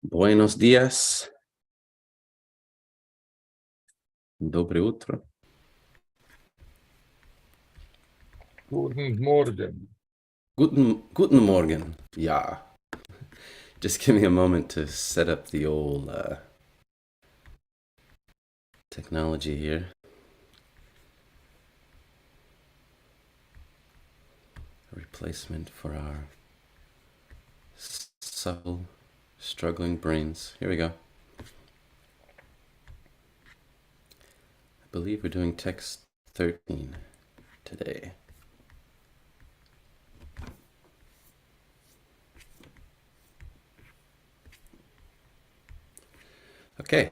Buenos días. Доброе утро. Guten Morgen. Guten Morgen. Yeah. Just give me a moment to set up the old technology here. A replacement for our subtle, struggling brains. Here we go. I believe we're doing text 13 today. Okay.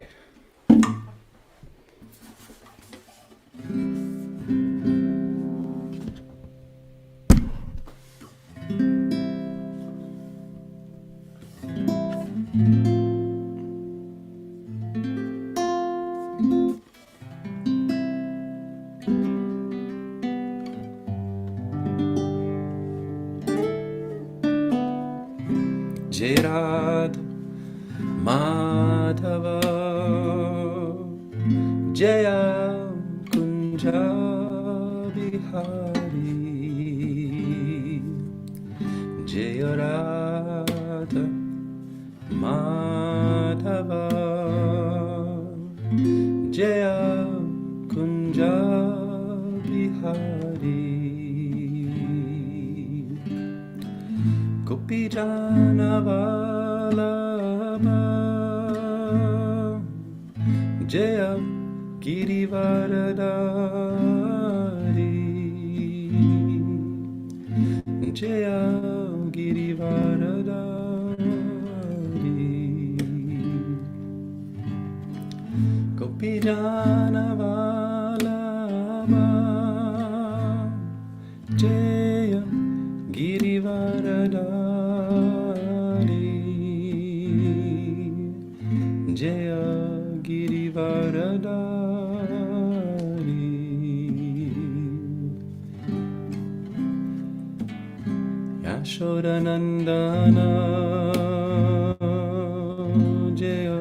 Jairado Madhava Jaya Kunja Bihari Jaya Radha Madhava Jaya Kunja Bihari Gopi Jana Vallabha Jaya Girivaradari Jaya Girivaradari Gopi Jana Vallabha Jaya Girivaradari Jaya Girivaradari Yashodanandana Jaya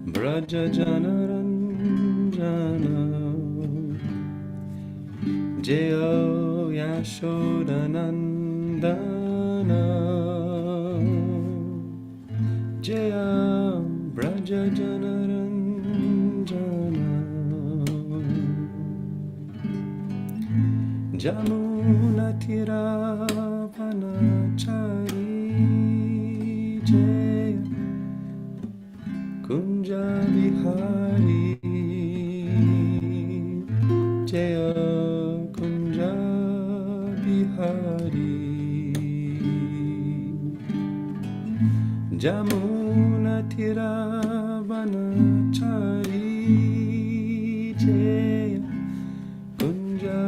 Braja Janaranjana Jaya Yashodanandana Jaya Braja Janaranjana Jamuna Tiravanachari Jaya Kunja Bihari Jaya Kunja Bihari Jamuna Tiravanachari Jaya Kunja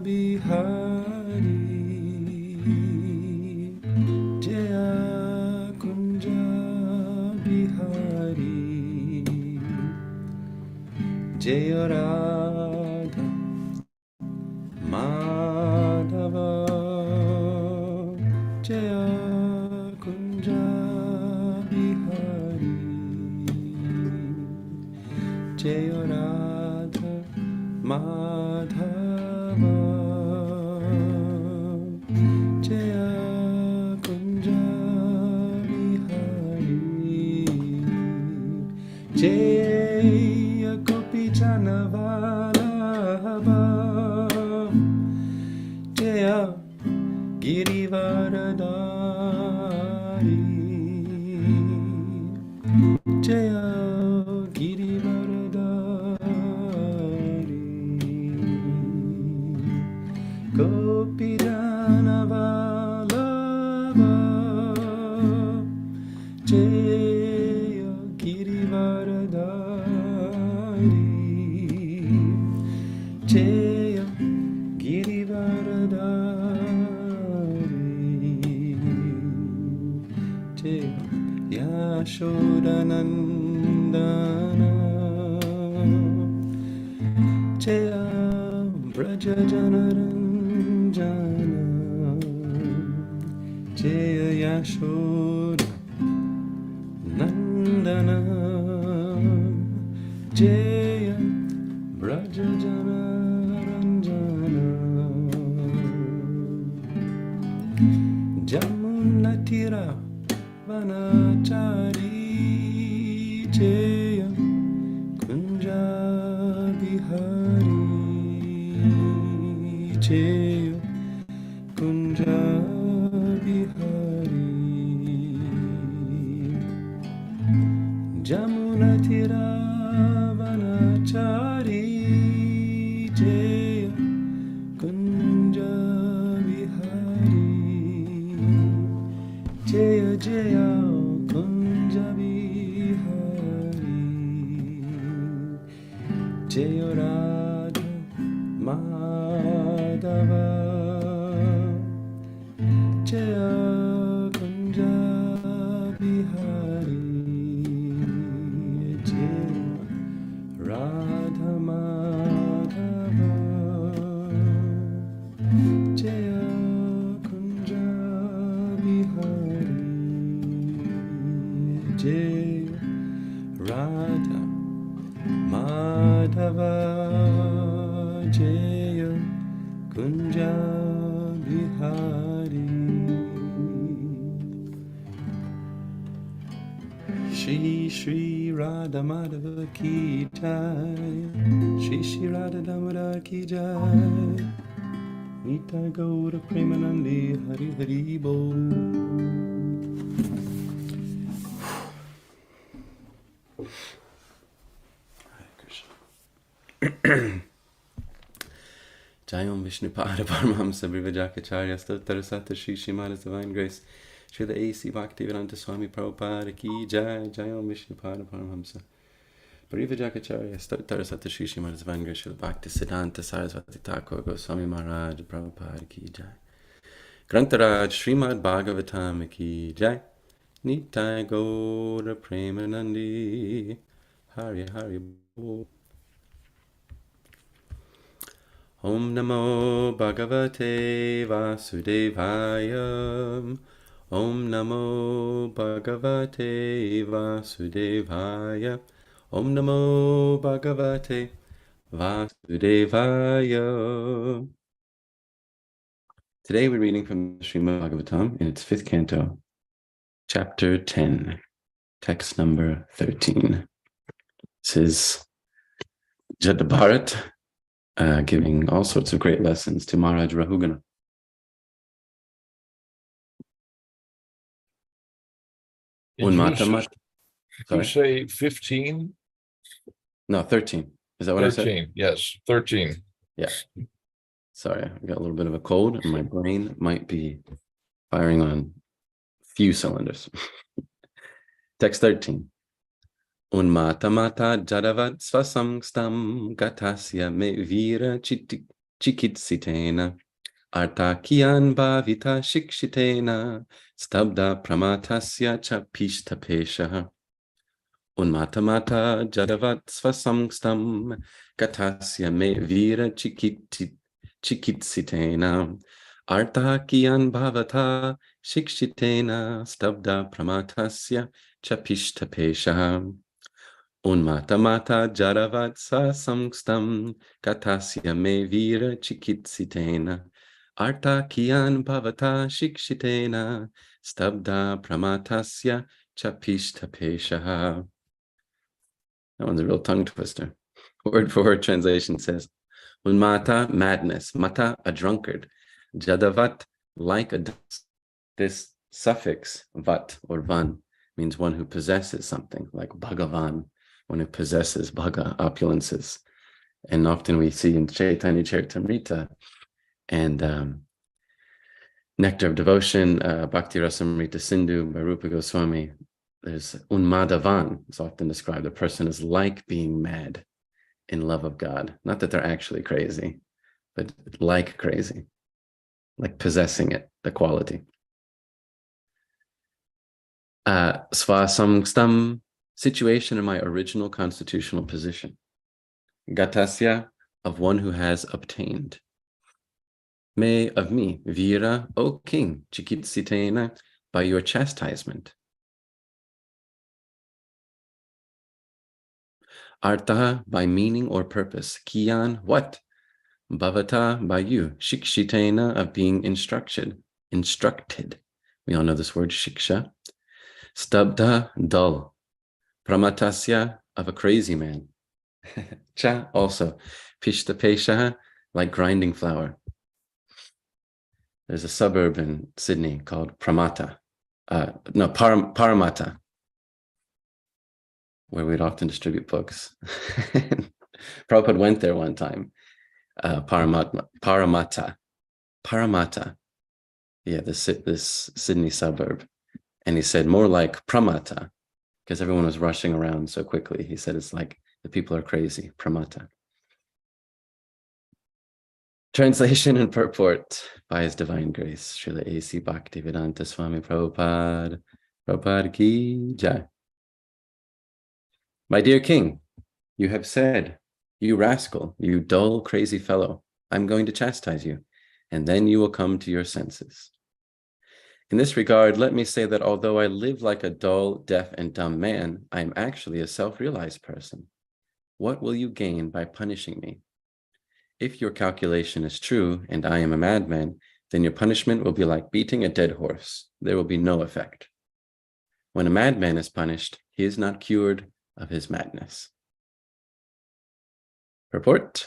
Bihari Jaya Kunja Bihari Jaya Radha Madhava Jaya Kunja Bihari Jaya Radha Madhava Jaya Kunja Bihari Jaya Gopi Jana Vallabha Jaya Girivaradari Jaya Girivaradari Gopi Jana Vallabha Jaya Girivaradari Jaya Girivaradari Jaya Yashodanandana Jaya Braja Janaranjana Jaya Yashoda Nandana Jaya Brajajana Ranjana Jamunatira Vanachari Jaya Kunja Bihari Jaya Kunja Bihari Jamunatira Vanachari Jaya Kunja Bihari Jaya Jaya Kunja Bihari Jaya Radha Madhava Jaya Kunja Bihari Jaya Radha Madhava Jaya Kunja Bihari Jaya Radha Madhava Jaya Kunja Bihari Shri Shri Radha Madhava Ki Jai Shri Shri Radha Damodar Ki Jai Nita Gaura Premanandi Hari Hari Bol. Hare Krishna. Jayom Vishnupada Paramahamsa Brivajakacharya Stottara Sata Shri Srimad Divine Grace Srila A.C. Bhaktivedanta Swami Prabhupada Ki Jai Jayom Vishnupada Paramahamsa Brivajakacharya Stottara Sata Shri Srimad Divine Grace Srila Bhakti Siddhanta Saraswati Thakur Goswami Maharaj Prabhupada Ki Jai Grantaraj Srimad Bhagavatam Ki Jai Nitai Gaura Premanandi Hari Hari Bol. Om Namo Bhagavate Vasudevaya Om Namo Bhagavate Vasudevaya Om Namo Bhagavate Vasudevaya. Today we're reading from Srimad Bhagavatam in its 5th canto, chapter 10, text number 13. This is Jadabharat giving all sorts of great lessons to Maharaj Rahugana. Did you say 15? No, 13. Is that what 13, I said? yes, 13. Yeah. Sorry, I got a little bit of a cold and my brain might be firing on few cylinders. Text 13. Unmata mata jadavat svasamstam gatasya me vira chikitsitena artakian bhavita shikshitena stabda pramatasya chapishtapesha. Unmata mata jadavat svasamstam gatasya me vira chikitsitena artakian bhavata shikshitena stabda pramatasya chapishtapesha. Unmata mata jadavat samstam gatasya me vira chikitsitena artakian bhavata shikshitena stabda pramatasya chapishtapesha. That one's a real tongue twister. Word for word translation says, Unmata, madness, mata, a drunkard, jadavat, like a dust. This suffix, vat or van, means one who possesses something, like bhagavan, one who possesses bhaga, opulences. And often we see in Chaitanya Charitamrita and Nectar of Devotion, Bhakti Rasamrita Sindhu by Rupa Goswami, there's unmadavan. It's often described, a person is like being mad in love of God. Not that they're actually crazy, but like crazy, like possessing it, the quality. Svasamstam, situation in my original constitutional position. Gatasya, of one who has obtained. Me, of me. Vira, O king. Chikitsitena, by your chastisement. Artha by meaning or purpose. Kiyan, what? Bhavata by you. Shikshitena of being instructed. We all know this word, shiksha. Stabdha, dull. Pramatasya, of a crazy man. Cha, also. Pishtapesha, like grinding flour. There's a suburb in Sydney called Paramata, where we'd often distribute books. Prabhupada went there one time. Paramata. Yeah, this Sydney suburb. And he said more like Pramata, because everyone was rushing around so quickly. He said it's like the people are crazy, Pramata. Translation and purport by His Divine Grace, Srila A.C. Bhaktivedanta Swami Prabhupada. Prabhupada ki jai. My dear king, you have said, you rascal, you dull, crazy fellow, I'm going to chastise you, and then you will come to your senses. In this regard, let me say that although I live like a dull, deaf, and dumb man, I am actually a self-realized person. What will you gain by punishing me? If your calculation is true, and I am a madman, then your punishment will be like beating a dead horse. There will be no effect. When a madman is punished, he is not cured of his madness. Purport.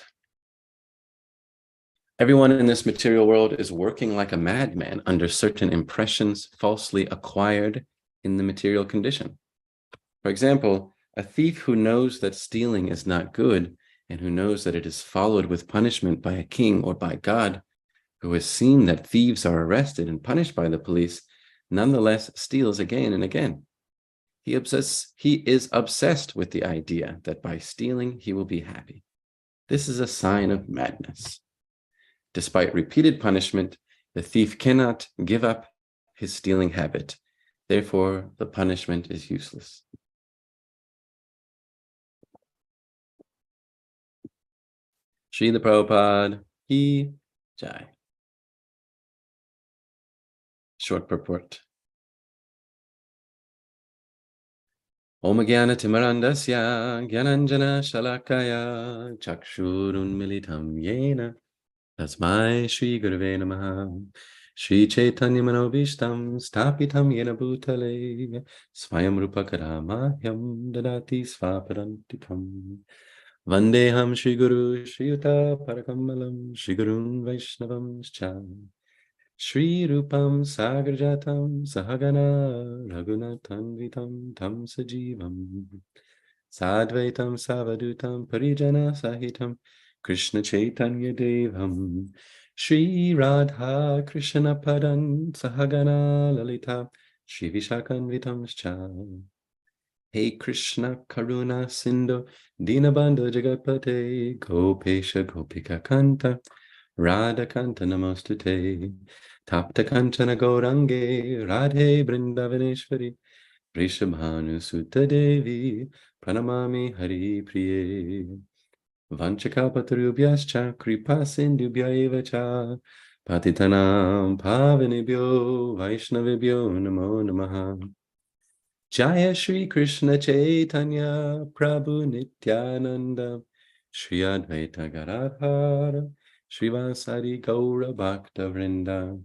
Everyone in this material world is working like a madman under certain impressions falsely acquired in the material condition. For example, a thief who knows that stealing is not good and who knows that it is followed with punishment by a king or by God, who has seen that thieves are arrested and punished by the police, nonetheless steals again and again. He is obsessed with the idea that by stealing he will be happy. This is a sign of madness. Despite repeated punishment, the thief cannot give up his stealing habit. Therefore, the punishment is useless. Srila Prabhupada ki jai. Short purport. Om Jnana Timarandasya Jnananjana Shalakaya Chakshurun Militam Yena Tasmai Shri Gurave Namaha Shri Chaitanya Manobishtam Stapitam Yena Bhutale Swayam Rupa Karamahyam Dadati Svaparantikam Vandeham Shri Guru Shri Yuta Parakamalam Shri Gurun Vaishnavam Cha Shri Rupam Sagrajatam Sahagana Raghunathanvitam Tam Sajivam Sadvaitam Savadutam Parijana Sahitam Krishna Chaitanya Devam Shri Radha Krishna Padan Sahagana Lalita Shri Vishakanvitam Cha Hey Krishna Karuna Sindhu Dinabandhu Jagapate Gopesha Gopika Kanta Radha Kanta Namostute Tapta Kanchana Gaurange Radhe Brindavaneshwari Vrishabhanu Sutta Devi Pranamami Hari Priye Vanchakapatarubhyascha Kripa Sindhubhya eva cha Patitanam Pavanebhyo Vaishnavibhyo Namo Namaha Jaya Shri Krishna Chaitanya Prabhu Nityananda Shri Advaita Gadadhara Srivasari Gaura Bhakta Vrinda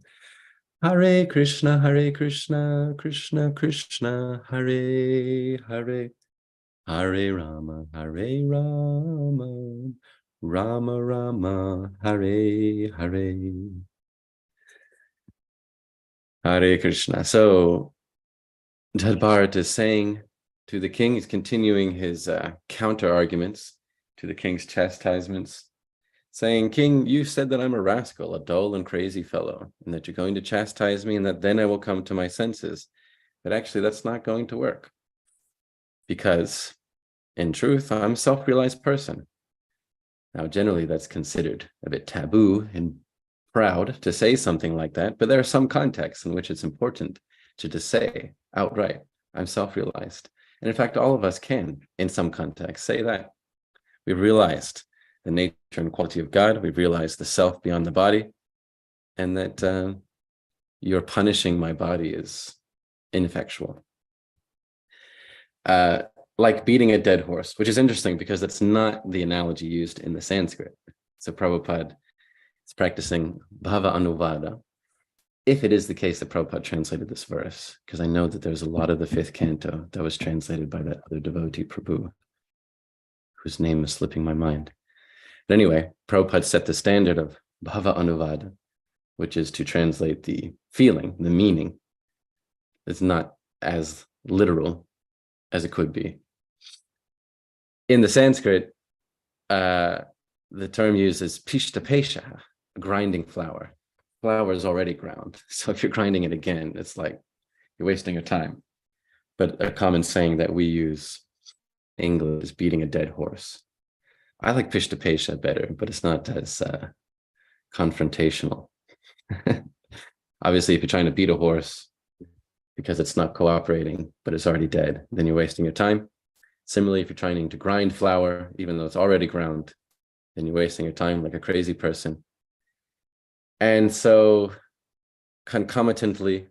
Hare Krishna Krishna Krishna Hare Hare Hare Rama Rama Rama Hare Hare Hare Krishna. So Jad Bharat is saying to the king, he's continuing his counter arguments to the king's chastisements, saying, King, you said that I'm a rascal, a dull and crazy fellow, and that you're going to chastise me and that then I will come to my senses. But actually, that's not going to work. Because in truth, I'm a self-realized person. Now, generally, that's considered a bit taboo and proud to say something like that, but there are some contexts in which it's important to just say outright, I'm self-realized. And in fact, all of us can, in some context, say that. We've realized the nature and quality of God. We've realized the self beyond the body, and that your punishing my body is ineffectual. like beating a dead horse, which is interesting because that's not the analogy used in the Sanskrit. So Prabhupada is practicing Bhava Anuvada. If it is the case that Prabhupada translated this verse, because I know that there's a lot of the fifth canto that was translated by that other devotee, Prabhu, whose name is slipping my mind. But anyway, Prabhupada set the standard of Bhava Anuvada, which is to translate the feeling, the meaning. It's not as literal as it could be. In the Sanskrit, the term used is pishtapesha, grinding flour. Flour is already ground. So if you're grinding it again, it's like you're wasting your time. But a common saying that we use in English is beating a dead horse. I like pishtapesha better, but it's not as confrontational. Obviously, if you're trying to beat a horse because it's not cooperating, but it's already dead, then you're wasting your time. Similarly, if you're trying to grind flour, even though it's already ground, then you're wasting your time like a crazy person. And so concomitantly,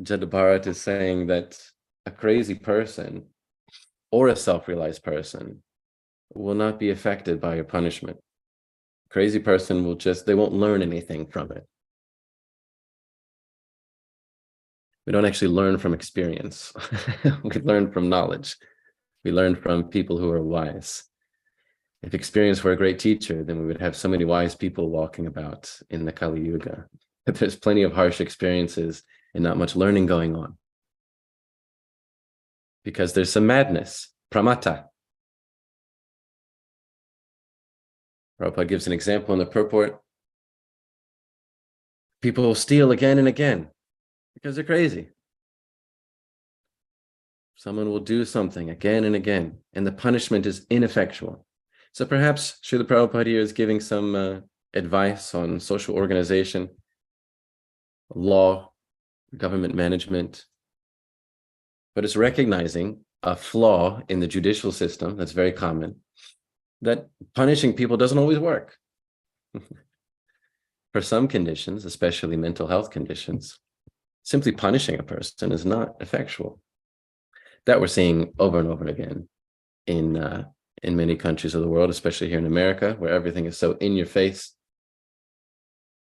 Jada Bharat is saying that a crazy person or a self-realized person will not be affected by your punishment. A crazy person will they won't learn anything from it. We don't actually learn from experience. We learn from knowledge. We learn from people who are wise. If experience were a great teacher, then we would have so many wise people walking about in the Kali Yuga. But there's plenty of harsh experiences and not much learning going on. Because there's some madness, pramata. Prabhupada gives an example in the purport. People will steal again and again because they're crazy. Someone will do something again and again, and the punishment is ineffectual. So perhaps Srila Prabhupada here is giving some advice on social organization, law, government management, but it's recognizing a flaw in the judicial system that's very common, that punishing people doesn't always work. For some conditions, especially mental health conditions, simply punishing a person is not effectual. That we're seeing over and over again in many countries of the world, especially here in America, where everything is so in your face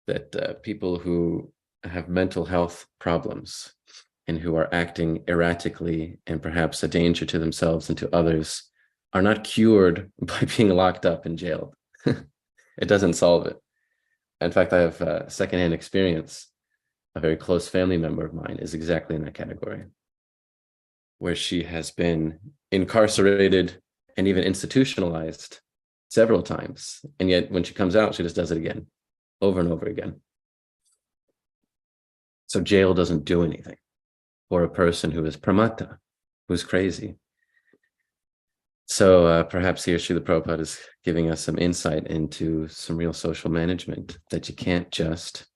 that people who have mental health problems and who are acting erratically and perhaps a danger to themselves and to others are not cured by being locked up and jailed. It doesn't solve it. In fact, I have secondhand experience. A very close family member of mine is exactly in that category, where she has been incarcerated and even institutionalized several times. And yet when she comes out, she just does it again, over and over again. So jail doesn't do anything for a person who is pramata, who's crazy. So perhaps here Srila Prabhupada is giving us some insight into some real social management, that you can't just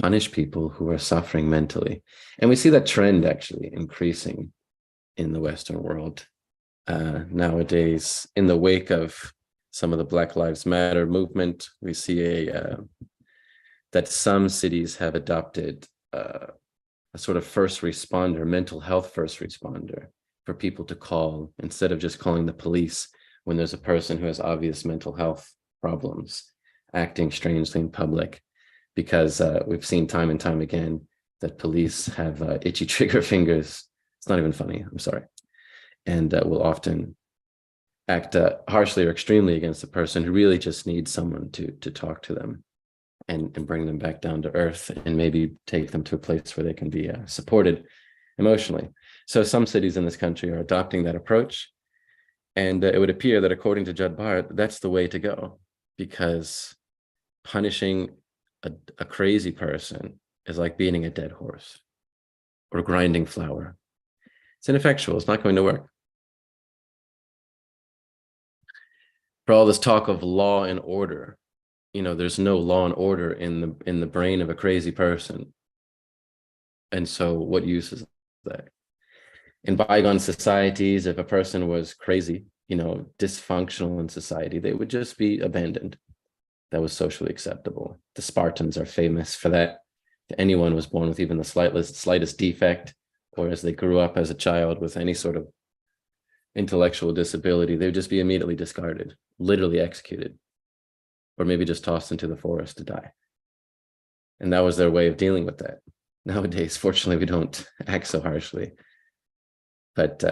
punish people who are suffering mentally. And we see that trend actually increasing in the Western world nowadays. In the wake of some of the Black Lives Matter movement, we see that some cities have adopted a sort of first responder, mental health first responder, for people to call instead of just calling the police when there's a person who has obvious mental health problems acting strangely in public. Because we've seen time and time again that police have itchy trigger fingers. It's not even funny, I'm sorry. And will often act harshly or extremely against a person who really just needs someone to talk to them and bring them back down to earth and maybe take them to a place where they can be supported emotionally. So some cities in this country are adopting that approach. And it would appear that according to Jada Bharat, that's the way to go, because punishing a crazy person is like beating a dead horse or grinding flour. It's ineffectual. It's not going to work. For all this talk of law and order, there's no law and order in the brain of a crazy person. And so what use is that? In bygone societies, if a person was crazy, dysfunctional in society, they would just be abandoned. That was socially acceptable. The Spartans are famous for that. If anyone was born with even the slightest defect, or as they grew up as a child with any sort of intellectual disability, they would just be immediately discarded, literally executed, or maybe just tossed into the forest to die. And that was their way of dealing with that. Nowadays, fortunately, we don't act so harshly. But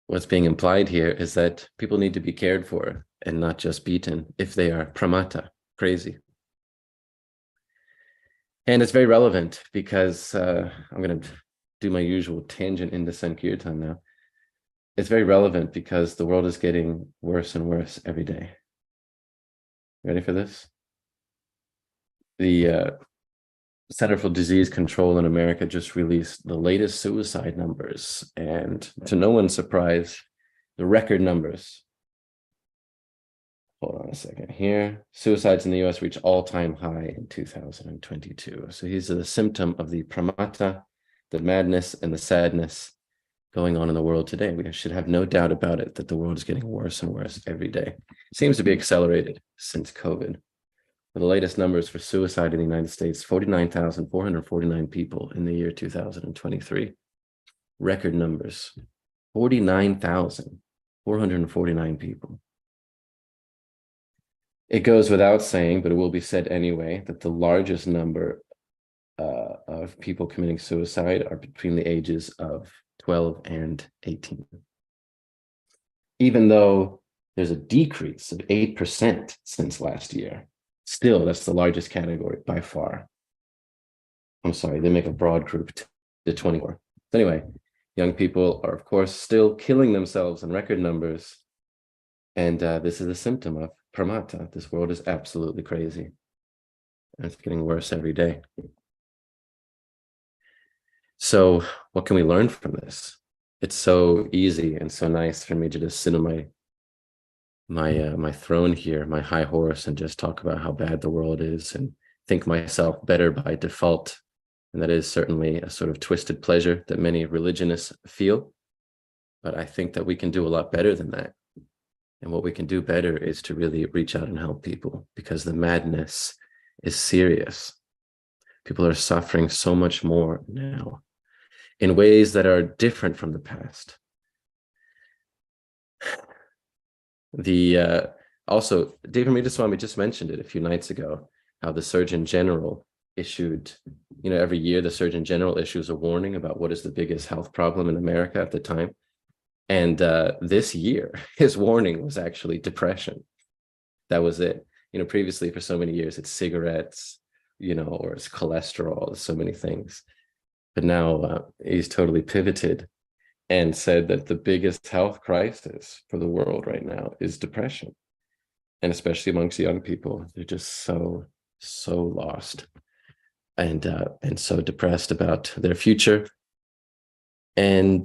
what's being implied here is that people need to be cared for and not just beaten if they are pramata, crazy. And it's very relevant because I'm going to do my usual tangent into Sankirtan now. It's very relevant because the world is getting worse and worse every day. Ready for this? The Center for Disease Control in America just released the latest suicide numbers, and to no one's surprise, the record numbers. Hold on a second here. Suicides in the US reached all-time high in 2022. So these are the symptom of the pramata, the madness and the sadness going on in the world today. We should have no doubt about it that the world is getting worse and worse every day. It seems to be accelerated since COVID. The latest numbers for suicide in the United States, 49,449 people in the year 2023. Record numbers, 49,449 people. It goes without saying, but it will be said anyway, that the largest number of people committing suicide are between the ages of 12 and 18. Even though there's a decrease of 8% since last year, still, that's the largest category by far. I'm sorry, they make a broad group to 24. Anyway, young people are, of course, still killing themselves in record numbers. And this is a symptom of pramata. This world is absolutely crazy. And it's getting worse every day. So what can we learn from this? It's so easy and so nice for me to just sit on my throne here, my high horse, and just talk about how bad the world is and think myself better by default. And that is certainly a sort of twisted pleasure that many religionists feel. But I think that we can do a lot better than that. And what we can do better is to really reach out and help people, because the madness is serious. People are suffering so much more now in ways that are different from the past. Also, David Ramaswamy just mentioned it a few nights ago, how the Surgeon General issued, every year the Surgeon General issues a warning about what is the biggest health problem in America at the time. And this year, his warning was actually depression. That was it. Previously for so many years, it's cigarettes, or it's cholesterol, so many things. But now he's totally pivoted and said that the biggest health crisis for the world right now is depression. And especially amongst young people, they're just so lost and so depressed about their future. And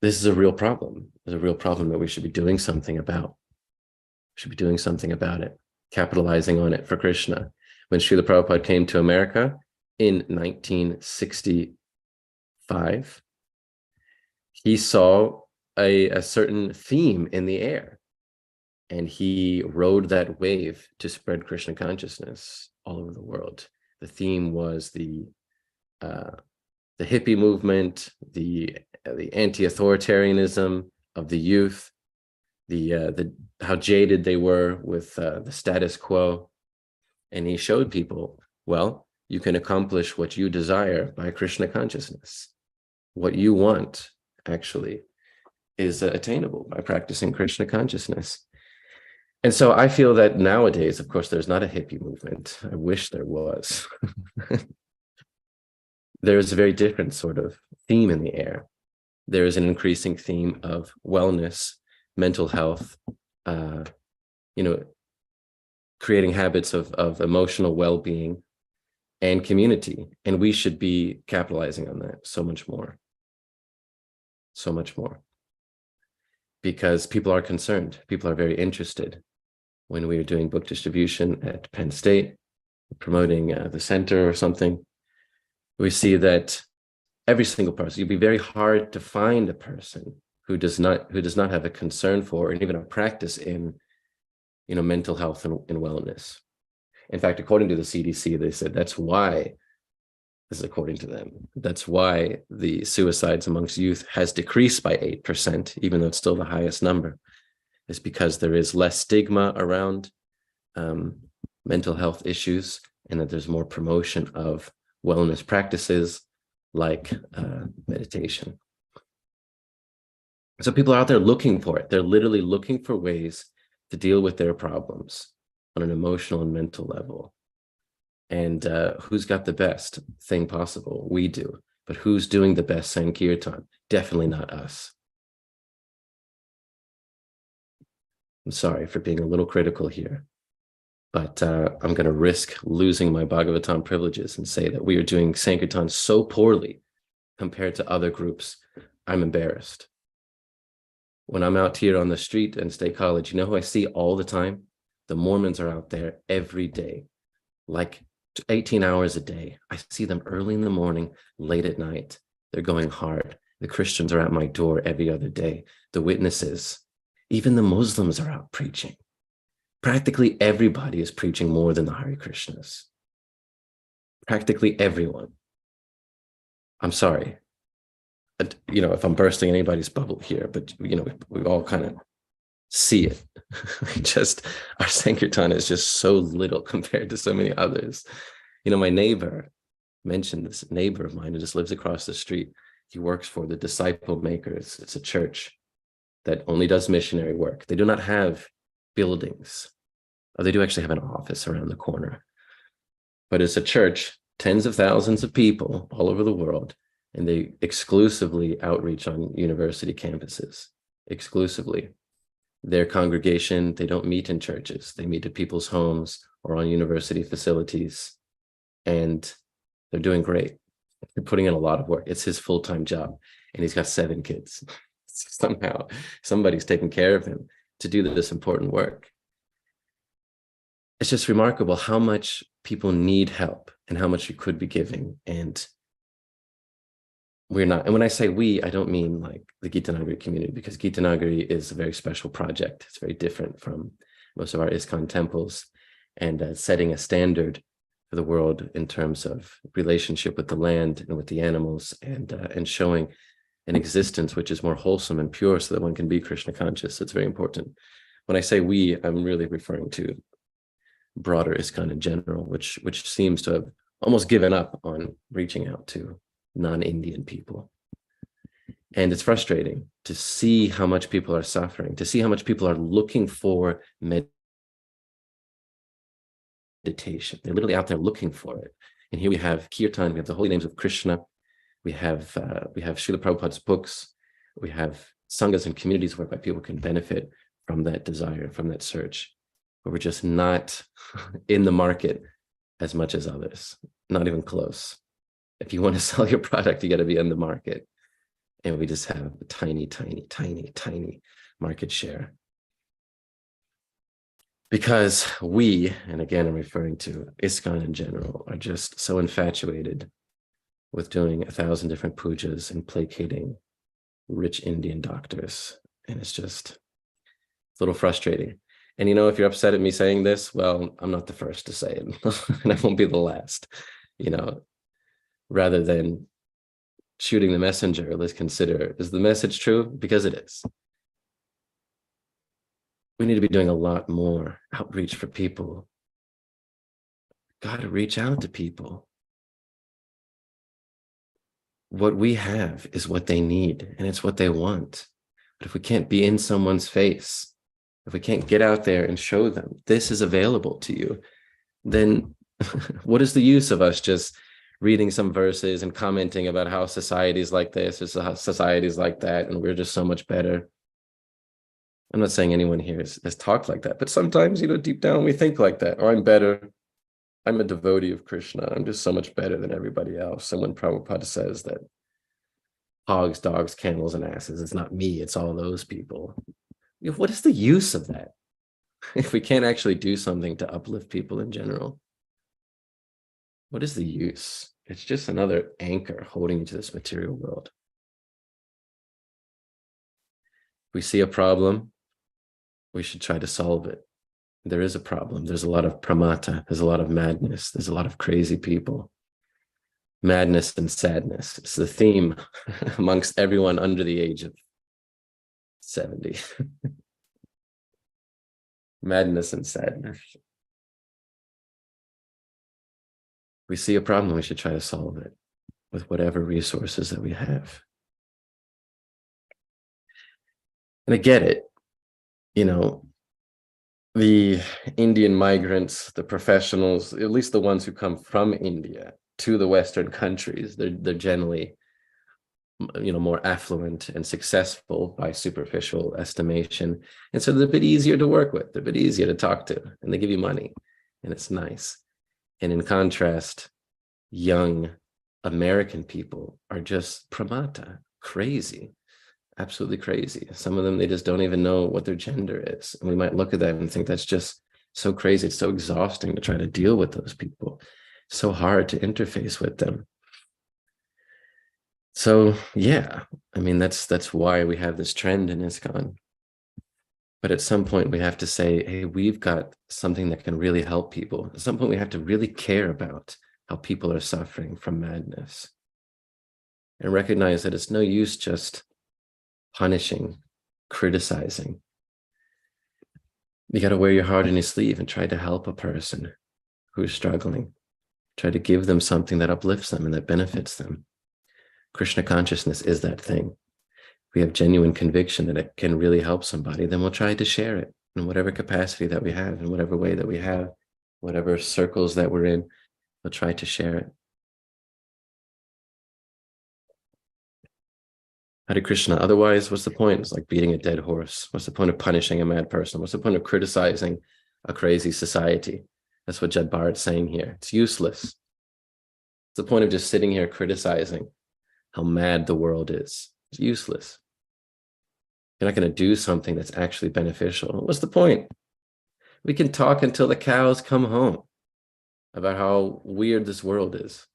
this is a real problem. It's a real problem that we should be doing something about. We should be doing something about it, capitalizing on it for Krishna. When Srila Prabhupada came to America in 1965, he saw a certain theme in the air, and he rode that wave to spread Krishna consciousness all over the world. The theme was the hippie movement, the anti-authoritarianism of the youth, the how jaded they were with the status quo. And he showed people, well, you can accomplish what you desire by Krishna consciousness. What you want, actually, is attainable by practicing Krishna consciousness. And so I feel that nowadays, of course, there's not a hippie movement. I wish there was. There's a very different sort of theme in the air. There is an increasing theme of wellness, mental health, creating habits of emotional well-being and community. And we should be capitalizing on that so much more. So much more. Because people are concerned. People are very interested. When we are doing book distribution at Penn State, promoting the center or something, we see that every single person, it'd be very hard to find a person who does not have a concern for and even a practice in mental health and wellness. In fact, according to the CDC, they said that's why This is according to them. That's why the suicides amongst youth has decreased by 8%, even though it's still the highest number. It's because there is less stigma around mental health issues, and that there's more promotion of wellness practices like meditation. So people are out there looking for it. They're literally looking for ways to deal with their problems on an emotional and mental level. And who's got the best thing possible? We do. But who's doing the best Sankirtan? Definitely not us. I'm sorry for being a little critical here, but I'm going to risk losing my Bhagavatam privileges and say that we are doing Sankirtan so poorly compared to other groups. I'm embarrassed. When I'm out here on the street in State College, you know who I see all the time? The Mormons are out there every day, like 18 hours a day. I see them early in the morning, late at night. They're going hard. The Christians are at my door every other day. The witnesses, even the Muslims are out preaching. Practically everybody is preaching more than the Hare Krishnas. Practically everyone. I'm sorry, if I'm bursting anybody's bubble here, but we all kind of see it. Our Sankirtan is just so little compared to so many others. My neighbor mentioned this neighbor of mine who just lives across the street. He works for the Disciple Makers. It's a church that only does missionary work. They do not have buildings. Or they do actually have an office around the corner. But it's a church, tens of thousands of people all over the world, and they exclusively outreach on university campuses, exclusively. Their congregation, they don't meet in churches. They meet at people's homes or on university facilities, and they're doing great. They're putting in a lot of work. It's his full-time job, and he's got 7 kids. Somehow, somebody's taking care of him to do this important work. It's just remarkable how much people need help and how much you could be giving, and we're not. And when I say we, I don't mean like the Gita Nagari community, because Gita Nagari is a very special project. It's very different from most of our ISKCON temples, and setting a standard for the world in terms of relationship with the land and with the animals, and showing an existence which is more wholesome and pure so that one can be Krishna conscious. It's very important. When I say we, I'm really referring to broader ISKCON in general, which seems to have almost given up on reaching out to non-Indian people. And it's frustrating to see how much people are suffering, to see how much people are looking for meditation. They're literally out there looking for it. And here we have Kirtan, we have the holy names of Krishna, we have Srila Prabhupada's books, we have sanghas and communities whereby people can benefit from that desire, from that search. But we're just not in the market as much as others, not even close. If you want to sell your product, you got to be in the market. And we just have a tiny, tiny, tiny, tiny market share. Because we, and again, I'm referring to ISKCON in general, are just so infatuated with doing 1,000 different pujas and placating rich Indian doctors. And it's a little frustrating. And if you're upset at me saying this, well, I'm not the first to say it, and I won't be the last. Rather than shooting the messenger, let's consider, is the message true? Because it is. We need to be doing a lot more outreach for people. Got to reach out to people. What we have is what they need, and it's what they want. But if we can't be in someone's face, if we can't get out there and show them this is available to you, then what is the use of us just reading some verses and commenting about how society's like this or how society's like that, and we're just so much better? I'm not saying anyone here has talked like that, but sometimes, deep down we think like that. Or I'm better. I'm a devotee of Krishna. I'm just so much better than everybody else. And when Prabhupada says that hogs, dogs, camels, and asses, it's not me, it's all those people. What is the use of that if we can't actually do something to uplift people in general? What is the use? It's just another anchor holding you to this material world. If we see a problem, we should try to solve it. There is a problem. There's a lot of pramata. There's a lot of madness. There's a lot of crazy people. Madness and sadness. It's the theme amongst everyone under the age of 70. Madness and sadness. We see a problem, we should try to solve it with whatever resources that we have. And I get it. You know, the Indian migrants, the professionals, at least the ones who come from India to the Western countries, they're generally, you know, more affluent and successful by superficial estimation. And so they're a bit easier to work with. They're a bit easier to talk to, and they give you money, and it's nice. And in contrast, young American people are just pramata, crazy, absolutely crazy. Some of them, they just don't even know what their gender is. And we might look at that and think that's just so crazy. It's so exhausting to try to deal with those people. So hard to interface with them. So yeah, I mean, that's why we have this trend in ISKCON. But at some point we have to say, hey, we've got something that can really help people. At some point we have to really care about how people are suffering from madness and recognize that it's no use just punishing, criticizing. You got to wear your heart on your sleeve and try to help a person who's struggling. Try to give them something that uplifts them and that benefits them. Krishna consciousness is that thing. If we have genuine conviction that it can really help somebody, then we'll try to share it in whatever capacity that we have, in whatever way that we have, whatever circles that we're in, we'll try to share it. Hare Krishna. Otherwise, what's the point? It's like beating a dead horse. What's the point of punishing a mad person? What's the point of criticizing a crazy society? That's what Jad Bharat's saying here. It's useless. It's the point of just sitting here criticizing how mad the world is. It's useless. You're not going to do something that's actually beneficial. What's the point? We can talk until the cows come home about how weird this world is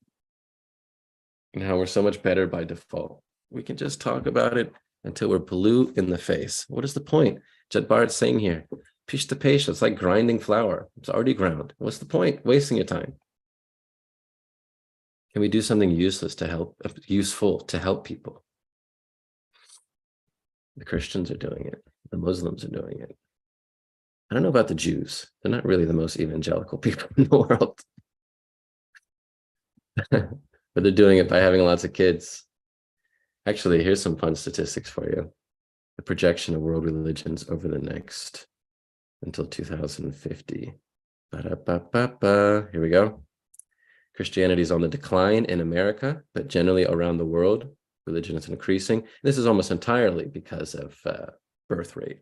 and how we're so much better by default. We can just talk about it until we're blue in the face. What is the point? Jad Bharat's saying here, pishta pesha, it's like grinding flour. It's already ground. What's the point? Wasting your time. Can we do something useless to help, useful to help people? The Christians are doing it. The Muslims are doing it. I don't know about the Jews. They're not really the most evangelical people in the world. But they're doing it by having lots of kids. Actually, here's some fun statistics for you. The projection of world religions over the next, until 2050. Ba-da-ba-ba-ba. Here we go. Christianity is on the decline in America, but generally around the world, religion is increasing. This is almost entirely because of birth rate.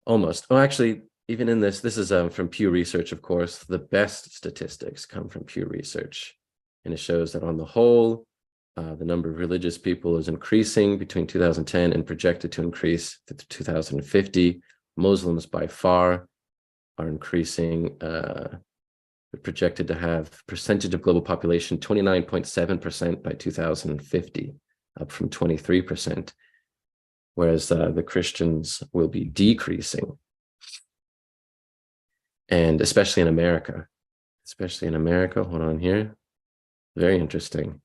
Almost. Oh, actually, even in this is from Pew Research, of course. The best statistics come from Pew Research. And it shows that on the whole, the number of religious people is increasing between 2010 and projected to increase to 2050. Muslims by far are increasing. They're projected to have percentage of global population 29.7% by 2050, up from 23%, whereas the Christians will be decreasing. And especially in America. Hold on here. Very interesting.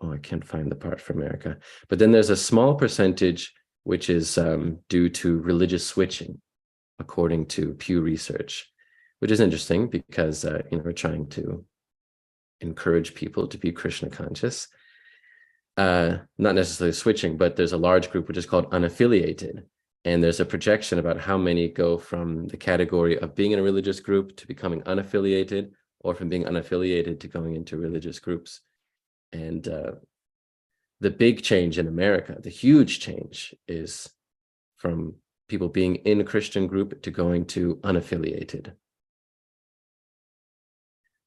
Oh, I can't find the part for America. But then there's a small percentage which is due to religious switching, according to Pew Research, which is interesting because we're trying to encourage people to be Krishna conscious. Not necessarily switching, but there's a large group which is called unaffiliated. And there's a projection about how many go from the category of being in a religious group to becoming unaffiliated, or from being unaffiliated to going into religious groups. And the big change in America, the huge change, is from people being in a Christian group to going to unaffiliated.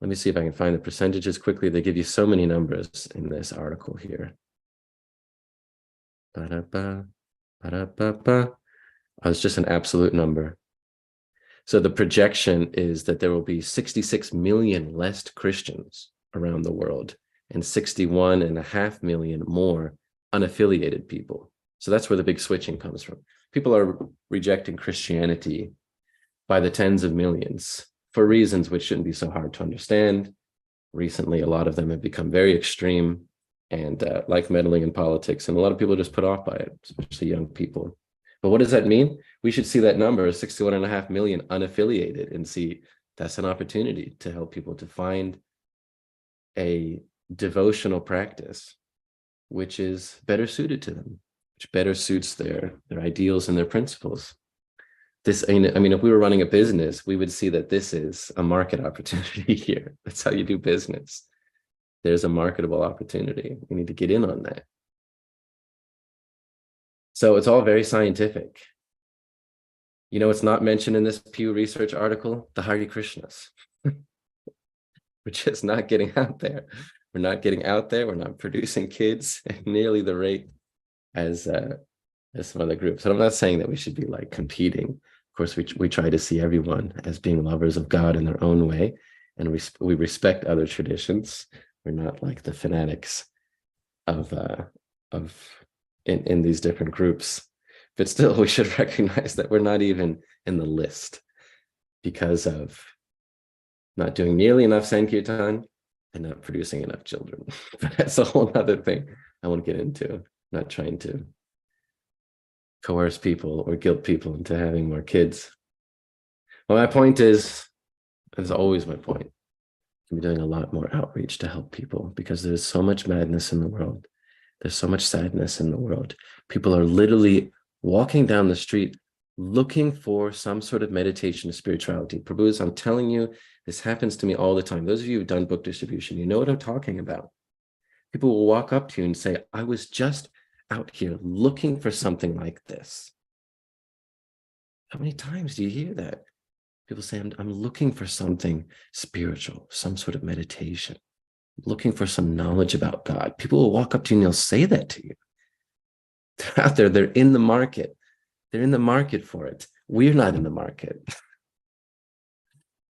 Let me see if I can find the percentages quickly. They give you so many numbers in this article here. Ba-da-ba, ba-da-ba-ba. Oh, it's just an absolute number. So the projection is that there will be 66 million less Christians around the world and 61.5 million more unaffiliated people. So that's where the big switching comes from. People are rejecting Christianity by the tens of millions. for reasons which shouldn't be so hard to understand. Recently, a lot of them have become very extreme and like meddling in politics, and a lot of people are just put off by it, especially young people. But what does that mean? We should see that number, 61.5 million unaffiliated, and see that's an opportunity to help people to find a devotional practice which is better suited to them, which better suits their ideals and their principles. This, I mean, if we were running a business, we would see that this is a market opportunity here. That's how you do business. There's a marketable opportunity. We need to get in on that. So it's all very scientific. You know, it's not mentioned in this Pew Research article, the Hare Krishnas. We're just not getting out there. We're not getting out there. We're not producing kids at nearly the rate as some other groups. And I'm not saying that we should be like competing. Of course, we try to see everyone as being lovers of God in their own way, and we respect other traditions. We're not like the fanatics of in these different groups. But still, we should recognize that we're not even in the list because of not doing nearly enough Sankirtan and not producing enough children. But that's a whole other thing I want to get into. I'm not trying to coerce people or guilt people into having more kids. Well, my point is always my point. I'm doing a lot more outreach to help people because there's so much madness in the world. There's so much sadness in the world. People are literally walking down the street looking for some sort of meditation of spirituality. Prabhus, I'm telling you, this happens to me all the time. Those of you who've done book distribution, you know what I'm talking about. People will walk up to you and say, I was just out here looking for something like this. How many times do you hear that? People say, I'm looking for something spiritual, some sort of meditation, looking for some knowledge about God. People will walk up to you and they'll say that to you. They're out there, they're in the market. They're in the market for it. We're not in the market.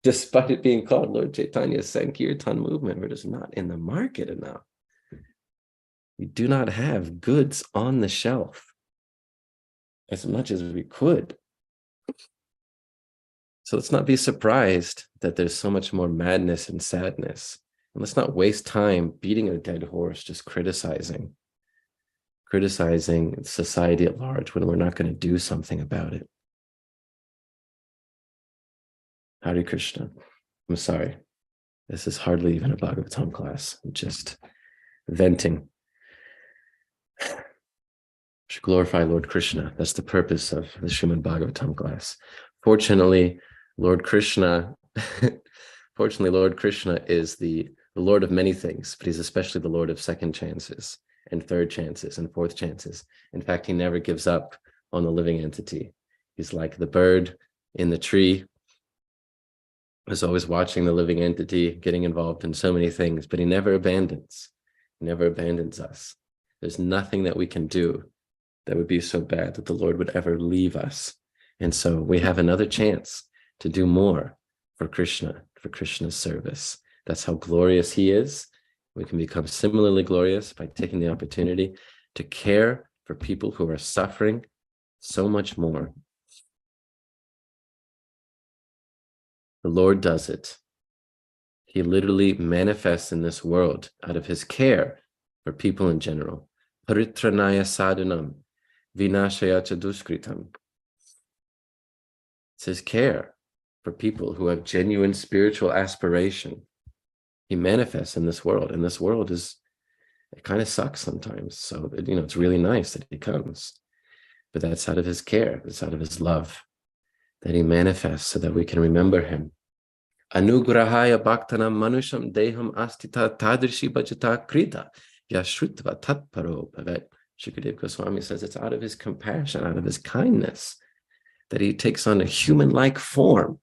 Despite it being called Lord Chaitanya's Sankirtan movement, we're just not in the market enough. We do not have goods on the shelf as much as we could. So let's not be surprised that there's so much more madness and sadness. And let's not waste time beating a dead horse, just criticizing society at large when we're not going to do something about it. Hare Krishna. I'm sorry. This is hardly even a Bhagavatam class. I'm just venting. Should glorify Lord Krishna. That's the purpose of the Srimad Bhagavatam class. Fortunately, Lord Krishna is the Lord of many things, but he's especially the Lord of second chances and third chances and fourth chances. In fact, he never gives up on the living entity. He's like the bird in the tree, is always watching the living entity, getting involved in so many things, but he never abandons. He never abandons us. There's nothing that we can do that would be so bad that the Lord would ever leave us. And so we have another chance to do more for Krishna, for Krishna's service. That's how glorious he is. We can become similarly glorious by taking the opportunity to care for people who are suffering so much more. The Lord does it. He literally manifests in this world out of his care for people in general. Paritranaya sadhanam, vinashaya cha duskritam. It's his care for people who have genuine spiritual aspiration. He manifests in this world, and this world it kind of sucks sometimes. So, it's really nice that he comes, but that's out of his care. It's out of his love that he manifests so that we can remember him. Anugrahaya bhaktanam manusham deham astita tadrishi bhajata krita yashrutva tatparo bhavet. Shukadeva Goswami says it's out of his compassion, out of his kindness, that he takes on a human-like form.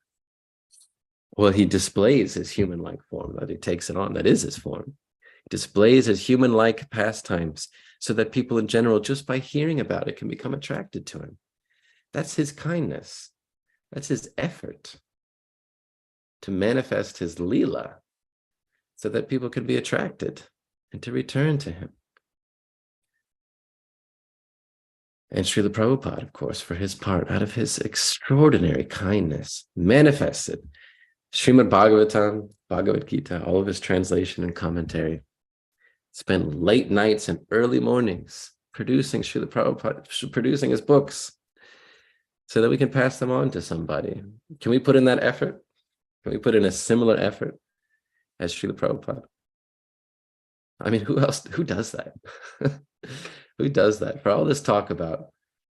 Well, he displays his human-like form, that he takes it on, that is his form. He displays his human-like pastimes so that people in general, just by hearing about it, can become attracted to him. That's his kindness. That's his effort to manifest his Leela so that people can be attracted and to return to him. And Srila Prabhupada, of course, for his part, out of his extraordinary kindness, manifested Srimad Bhagavatam, Bhagavad Gita, all of his translation and commentary. Spent late nights and early mornings producing Srila Prabhupada, producing his books so that we can pass them on to somebody. Can we put in that effort? Can we put in a similar effort as Srila Prabhupada? I mean, who else? Who does that? Who does that? For all this talk about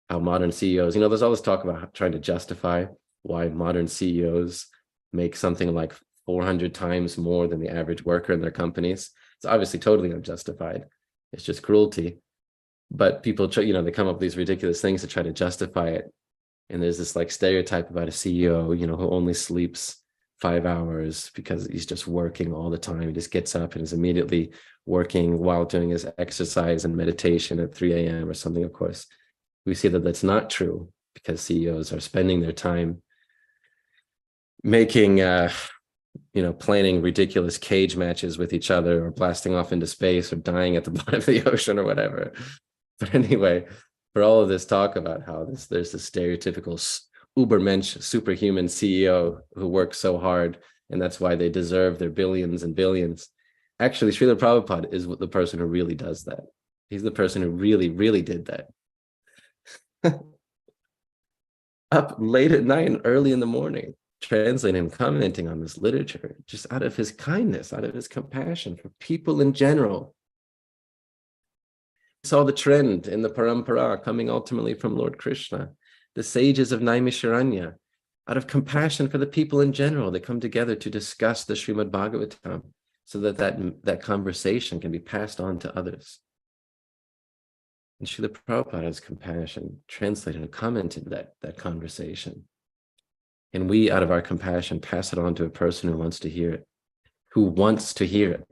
how modern CEOs, there's all this talk about trying to justify why modern CEOs make something like 400 times more than the average worker in their companies. It's obviously totally unjustified. It's just cruelty. But people try, they come up with these ridiculous things to try to justify it. And there's this like stereotype about a CEO, who only sleeps 5 hours because he's just working all the time. He just gets up and is immediately working while doing his exercise and meditation at 3 a.m. or something. Of course, we see that that's not true, because CEOs are spending their time making, planning ridiculous cage matches with each other, or blasting off into space, or dying at the bottom of the ocean, or whatever. But anyway, for all of this talk about how there's this stereotypical Ubermensch, superhuman CEO who works so hard, and that's why they deserve their billions and billions. Actually, Srila Prabhupada is the person who really does that. He's the person who really, really did that. Up late at night and early in the morning, translating and commenting on this literature, just out of his kindness, out of his compassion for people in general. He saw the trend in the parampara coming ultimately from Lord Krishna. The sages of Naimisharanya, out of compassion for the people in general, they come together to discuss the Srimad Bhagavatam so that conversation can be passed on to others. And Srila Prabhupada's compassion translated and commented that conversation. And we, out of our compassion, pass it on to a person who wants to hear it, who wants to hear it.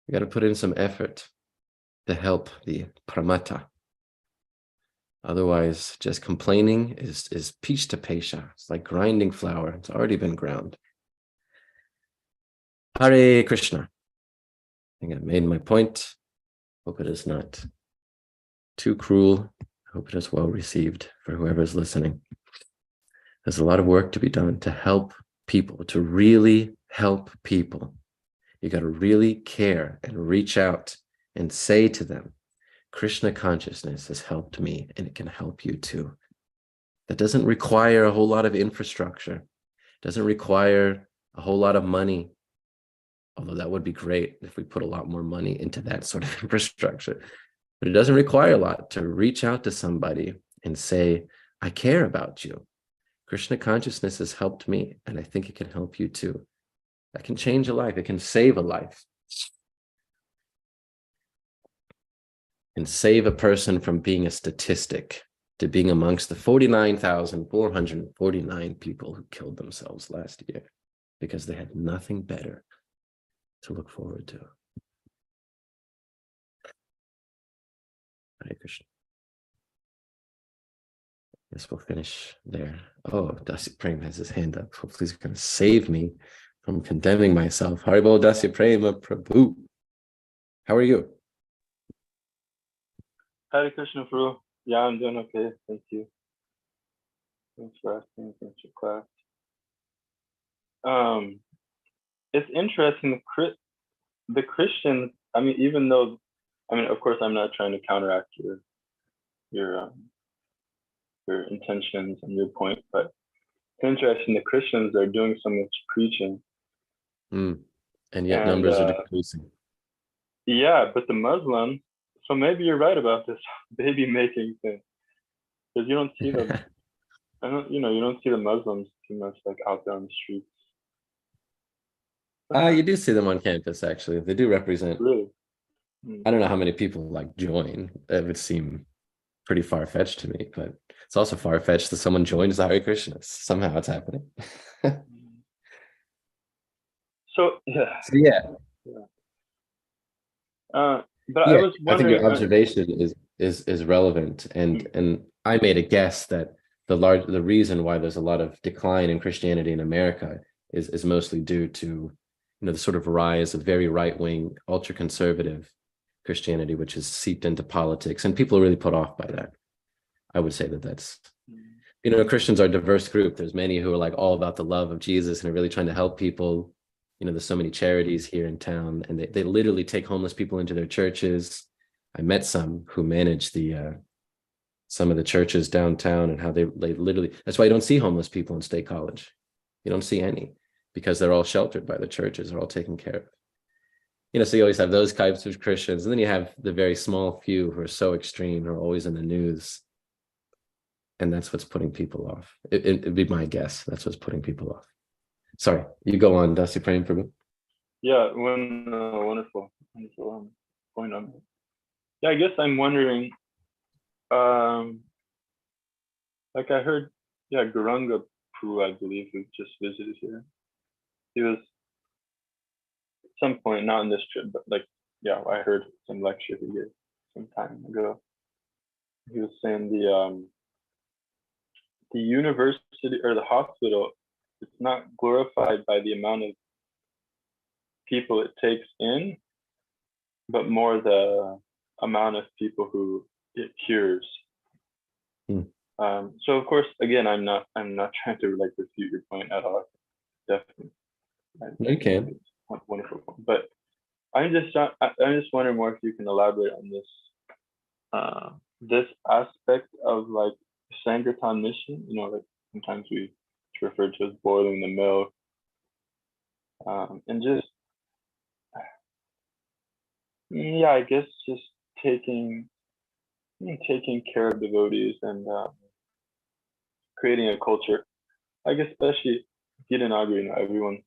We got to put in some effort to help the pramata. Otherwise, just complaining is pishta pesha. It's like grinding flour. It's already been ground. Hare Krishna. I think I've made my point. Hope it is not too cruel. Hope it is well received for whoever is listening. There's a lot of work to be done to help people, to really help people. You got to really care and reach out and say to them, Krishna consciousness has helped me, and it can help you too. That doesn't require a whole lot of infrastructure. It doesn't require a whole lot of money, although that would be great if we put a lot more money into that sort of infrastructure. But it doesn't require a lot to reach out to somebody and say, I care about you. Krishna consciousness has helped me, and I think it can help you too. That can change a life. It can save a life. And save a person from being a statistic to being amongst the 49,449 people who killed themselves last year because they had nothing better to look forward to. Hare Krishna. Guess we'll finish there. Oh, Dasya Prem has his hand up. Hopefully he's going to save me from condemning myself. Haribol Dasya Prema Prabhu. How are you? Hare Krishna, Prabhu. Yeah, I'm doing okay. Thank you. Thanks for asking. Thanks for class. It's interesting. The Christians, even though, of course, I'm not trying to counteract your intentions and your point, but it's interesting. The Christians are doing so much preaching. And yet numbers are decreasing. Yeah, but the Muslims, so maybe you're right about this baby making thing, because you don't see them. You don't see the Muslims too much like out there on the streets. You do see them on campus, actually. They do represent. Really? I don't know how many people like join. It would seem pretty far-fetched to me, but it's also far-fetched that someone joins the Hare Krishna. Somehow it's happening. So yeah. But I was wondering, I think your observation is relevant, and I made a guess that the reason why there's a lot of decline in Christianity in America is mostly due to the sort of rise of very right-wing, ultra-conservative Christianity, which is seeped into politics, and people are really put off by that. I would say that that's, Christians are a diverse group. There's many who are like all about the love of Jesus and are really trying to help people. There's so many charities here in town, and they literally take homeless people into their churches. I met some who manage some of the churches downtown, and how they literally, that's why you don't see homeless people in State College. You don't see any, because they're all sheltered by the churches. They're all taken care of. So you always have those types of Christians, and then you have the very small few who are so extreme, who are always in the news. And that's what's putting people off. It'd be my guess. That's what's putting people off. Sorry, you go on, Dusty, praying for me. Yeah, wonderful point on. Yeah, I guess I'm wondering, like I heard, Guranga Prabhu, I believe, who just visited here. He was at some point, not in this trip, but I heard some lecture he gave some time ago. He was saying the university or the hospital, it's not glorified by the amount of people it takes in, but more the amount of people who it cures. So of course, again, I'm not trying to refute your point at all. Definitely. You can. It's a wonderful point. But I'm just wondering more if you can elaborate on this aspect of Sankirtan mission. Sometimes it's referred to as boiling the milk, and just I guess just taking care of devotees and creating a culture. I guess especially Gita Nagari, everyone's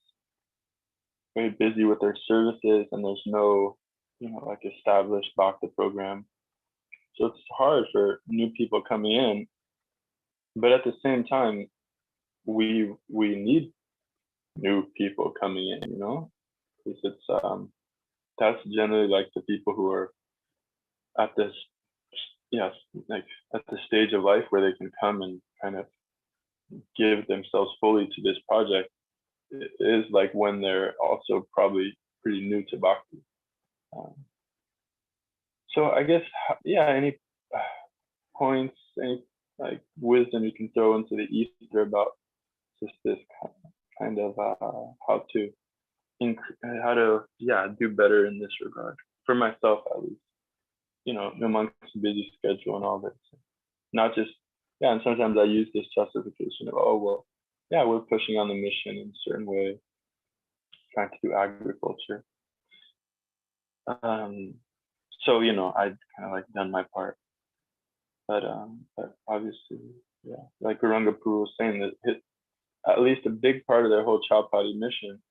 very busy with their services, and there's no established bhakti program, so it's hard for new people coming in. But at the same time, we need new people coming in, because it's that's generally the people who are at this at the stage of life where they can come and kind of give themselves fully to this project. It is when they're also probably pretty new to bhakti. So I guess any points, any wisdom you can throw into the ether about just this kind of how to do better in this regard for myself, at least, amongst the busy schedule and all this. Not just and sometimes I use this justification of, we're pushing on the mission in a certain way, trying to do agriculture. So I'd kind of done my part, but obviously, Guranga Prabhu was saying that at least a big part of their whole Chowpatty mission,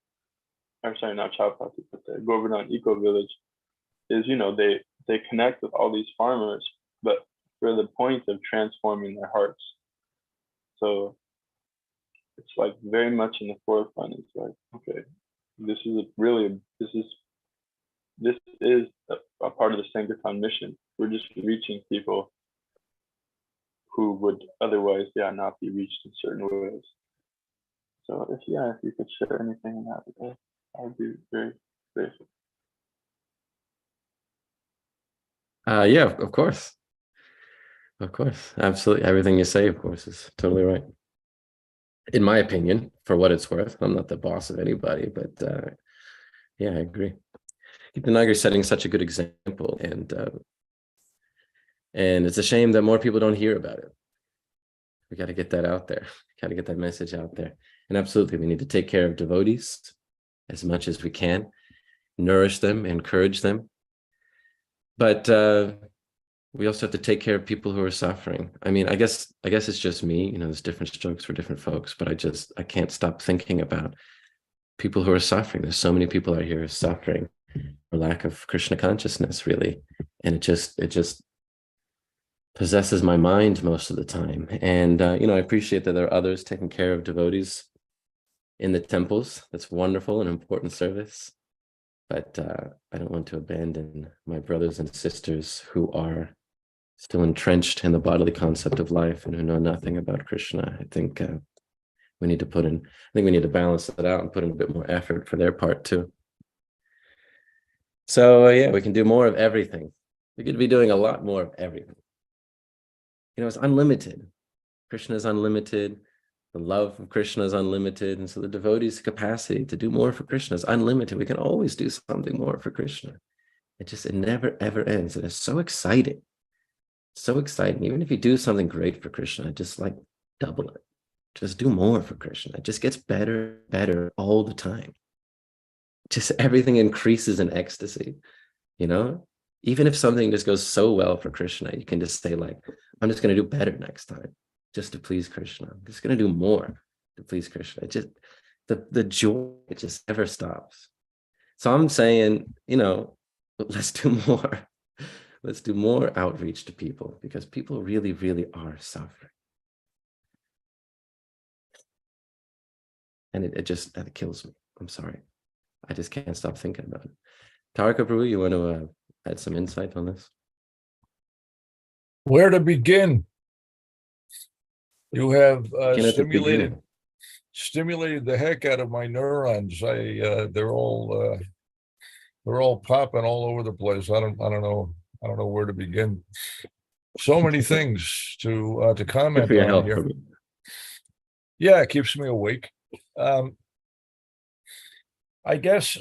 or sorry, not Chowpatty, but the Govardhan Eco Village, is they connect with all these farmers, but for the point of transforming their hearts. So it's very much in the forefront. It's okay, this is a part of the Sankirtan mission. We're just reaching people who would otherwise not be reached in certain ways. So if you could share anything in that regard, I would be very grateful. Of course. Of course. Absolutely. Everything you say, of course, is totally right. In my opinion, for what it's worth. I'm not the boss of anybody, but I agree. Gita Nagari is setting such a good example, and it's a shame that more people don't hear about it. We got to get that out there. Got to get that message out there. And absolutely, we need to take care of devotees as much as we can, nourish them, encourage them. But we also have to take care of people who are suffering. I mean, I guess it's just me. There's different strokes for different folks, but I can't stop thinking about people who are suffering. There's so many people out here suffering for lack of Krishna consciousness, really, and it just possesses my mind most of the time. And I appreciate that there are others taking care of devotees in the temples. That's wonderful and important service. But I don't want to abandon my brothers and sisters who are still entrenched in the bodily concept of life and who know nothing about Krishna. I think we need to balance that out and put in a bit more effort for their part too. So we can do more of everything. We could be doing a lot more of everything. it's unlimited. Krishna is unlimited. The love of Krishna is unlimited. And so the devotee's capacity to do more for Krishna is unlimited. We can always do something more for Krishna. It never, ever ends. And it's so exciting. So exciting. Even if you do something great for Krishna, just like double it. Just do more for Krishna. It just gets better, better all the time. Just everything increases in ecstasy, Even if something just goes so well for Krishna, you can just say like, I'm just going to do better next time, just to please Krishna. I'm just going to do more to please Krishna. It just, the joy, it just never stops. So I'm saying, let's do more. Let's do more outreach to people, because people really, really are suffering. And it kills me. I'm sorry. I just can't stop thinking about it. Tarika Prabhu, you want to add some insight on this? Where to begin? You have stimulated the heck out of my neurons. They're all popping all over the place. I don't know where to begin. So many things to comment for your on help, here. Prabhu. Yeah, it keeps me awake. I guess,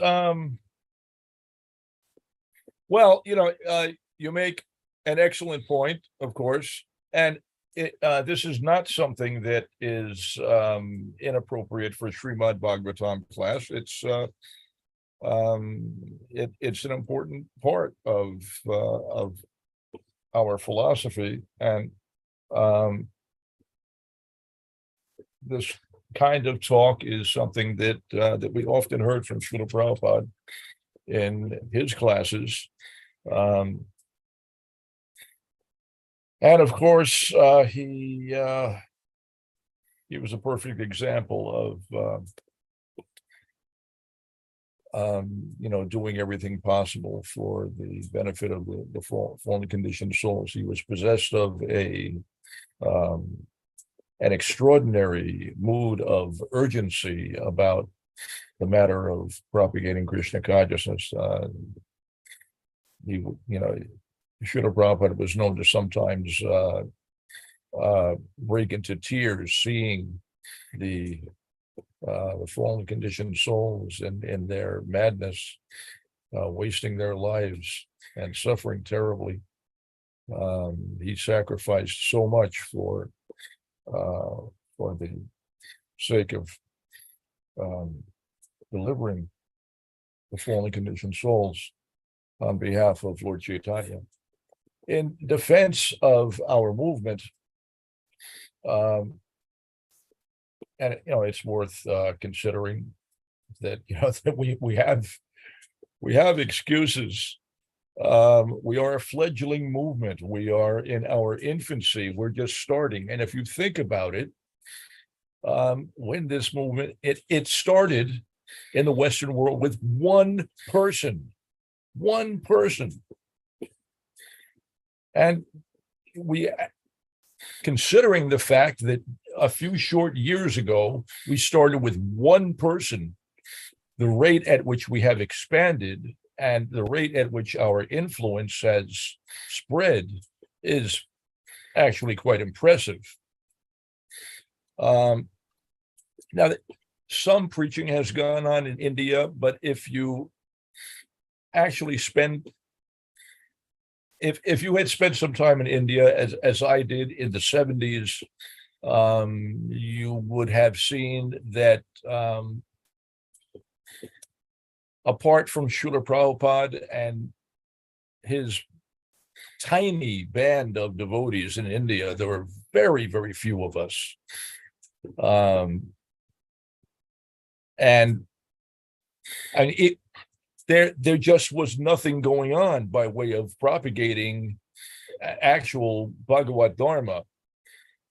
well, you make an excellent point, of course, and this is not something that is inappropriate for Srimad Bhagavatam class. It's an important part of our philosophy, and this kind of talk is something that we often heard from Srila Prabhupada in his classes. And of course, he was a perfect example of doing everything possible for the benefit of the fallen conditioned souls. He was possessed of an extraordinary mood of urgency about the matter of propagating Krishna consciousness. Srila Prabhupada was known to sometimes break into tears seeing the fallen conditioned souls in their madness, wasting their lives and suffering terribly. He sacrificed so much for the sake of delivering the fallen conditioned souls on behalf of Lord Chaitanya. In defense of our movement, and it's worth considering that that we have excuses. We are a fledgling movement. We are in our infancy. We're just starting. And if you think about it, when this movement, it started in the Western world with one person. And considering the fact that a few short years ago, we started with one person, the rate at which we have expanded and the rate at which our influence has spread is actually quite impressive. Now, some preaching has gone on in India, but if you actually if you had spent some time in India, as I did in the 70s, you would have seen that apart from Srila Prabhupada and his tiny band of devotees in India, there were very, very few of us. And there just was nothing going on by way of propagating actual Bhagavad Dharma.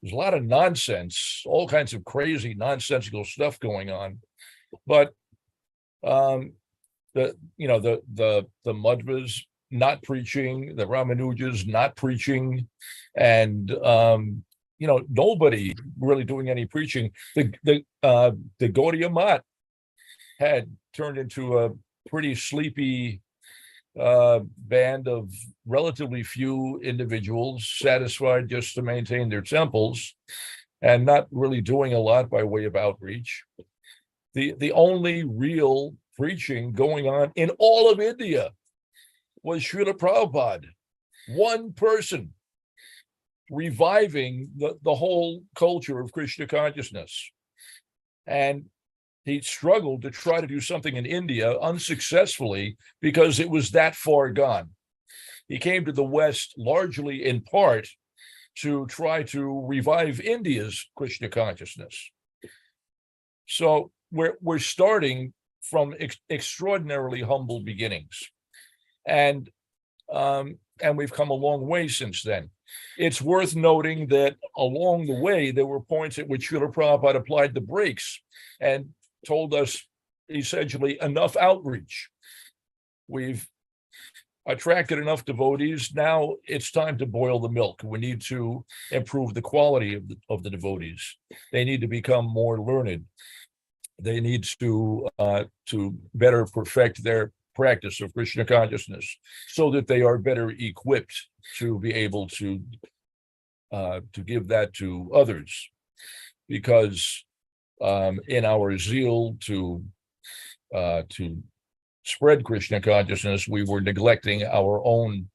There's a lot of nonsense, all kinds of crazy, nonsensical stuff going on. But the Madhvas not preaching, the Ramanujas not preaching, and nobody really doing any preaching. The Gaudiya Math had turned into a pretty sleepy band of relatively few individuals satisfied just to maintain their temples and not really doing a lot by way of outreach. The only real preaching going on in all of India was Srila Prabhupada, one person reviving the whole culture of Krishna consciousness. And he struggled to try to do something in India unsuccessfully because it was that far gone. He came to the West largely in part to try to revive India's Krishna consciousness. So we're starting from extraordinarily humble beginnings, and we've come a long way since then. It's worth noting that along the way there were points at which Srila Prabhupada applied the brakes and told us essentially enough outreach. We've attracted enough devotees. Now it's time to boil the milk. We need to improve the quality of the devotees. They need to become more learned. They need to better perfect their practice of Krishna consciousness so that they are better equipped to be able to give that to others. Because in our zeal to spread Krishna consciousness, we were neglecting our own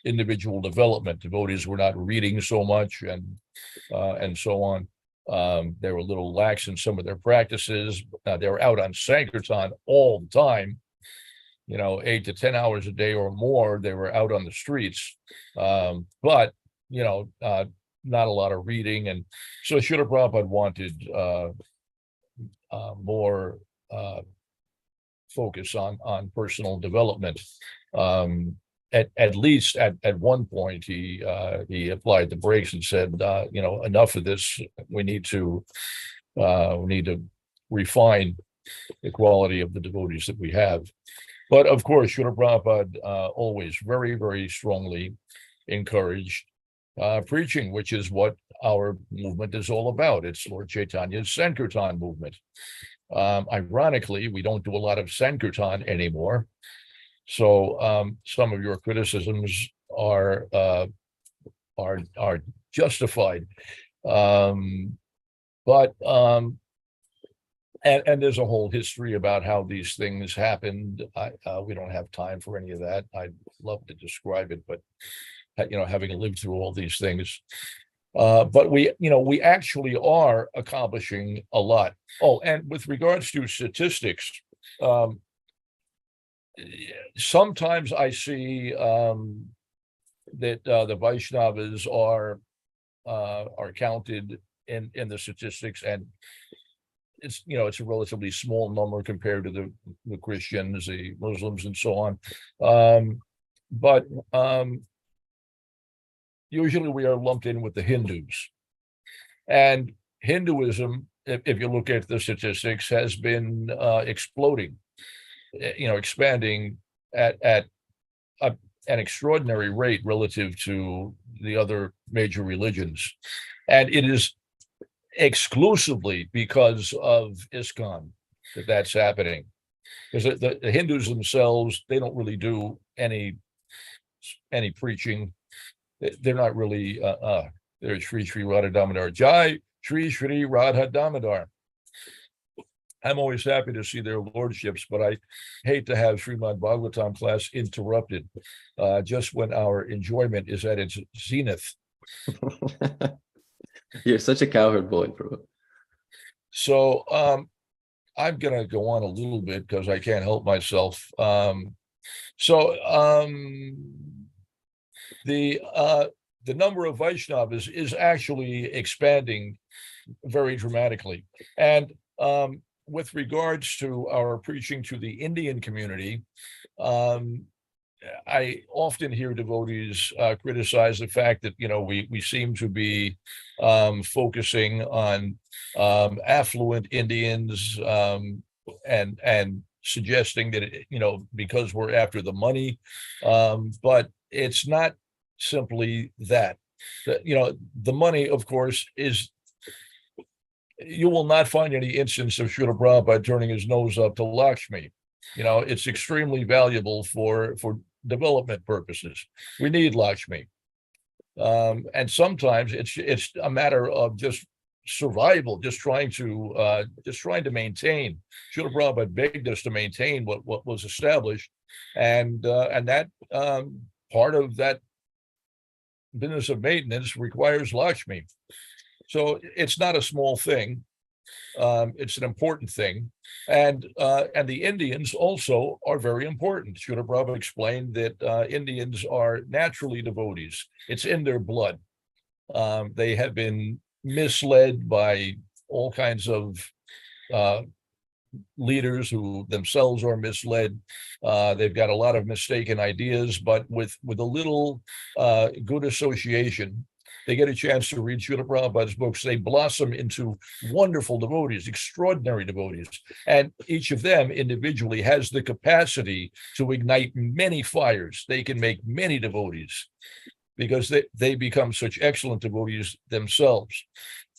individual development. Devotees were not reading so much, and so on. They were a little lax in some of their practices. They were out on Sankirtan all the time, 8 to 10 hours a day or more. They were out on the streets, but not a lot of reading. And so Srila Prabhupada wanted more focus on personal development. At least at one point, he applied the brakes and said, enough of this. We need to refine the quality of the devotees that we have. But of course, Srila Prabhupada always very, very strongly encouraged preaching, which is what our movement is all about. It's Lord Chaitanya's Sankirtan movement. Ironically, we don't do a lot of Sankirtan anymore. So some of your criticisms are justified, but there's a whole history about how these things happened. We don't have time for any of that. I'd love to describe it, but having lived through all these things, but we actually are accomplishing a lot. Oh, and with regards to statistics. Sometimes I see that the Vaishnavas are counted in the statistics, and it's a relatively small number compared to the Christians, the Muslims, and so on. But usually we are lumped in with the Hindus, and Hinduism, if you look at the statistics, has been exploding. Expanding at an extraordinary rate relative to the other major religions. And it is exclusively because of ISKCON that's happening. Because the Hindus themselves, they don't really do any preaching. They're not really, there's Shri Shri Radha Damodar. Jai Shri Shri Radha Damodar. I'm always happy to see their lordships, but I hate to have Srimad Bhagavatam class interrupted just when our enjoyment is at its zenith. You're such a cowherd boy, bro. So I'm going to go on a little bit because I can't help myself. The number of Vaishnavas is actually expanding very dramatically. And with regards to our preaching to the Indian community, I often hear devotees criticize the fact that we seem to be focusing on affluent Indians and suggesting that because we're after the money, but it's not simply that. The money, of course, is. You will not find any instance of Srila Prabhupada turning his nose up to Lakshmi. It's extremely valuable for development purposes. We need Lakshmi. And sometimes it's a matter of just survival, just trying to maintain. Srila Prabhupada begged us to maintain what was established, and that part of that business of maintenance requires Lakshmi. So it's not a small thing. It's an important thing, and the Indians also are very important. Srila Prabhupada explained that Indians are naturally devotees. It's in their blood. They have been misled by all kinds of leaders who themselves are misled. They've got a lot of mistaken ideas, but with a little good association, they get a chance to read Srila Prabhupada's books. They blossom into wonderful devotees, extraordinary devotees. And each of them individually has the capacity to ignite many fires. They can make many devotees because they become such excellent devotees themselves.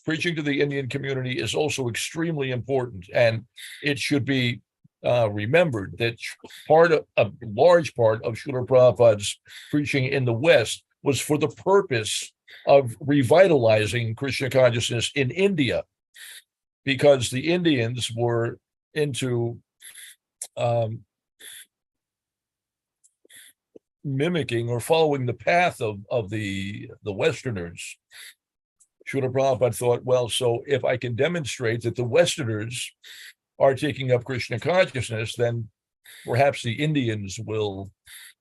Preaching to the Indian community is also extremely important, and it should be remembered that a large part of Srila Prabhupada's preaching in the West was for the purpose of revitalizing Krishna consciousness in India, because the Indians were into mimicking or following the path of the Westerners. Srila Prabhupada thought, well, so if I can demonstrate that the Westerners are taking up Krishna consciousness, then perhaps the Indians will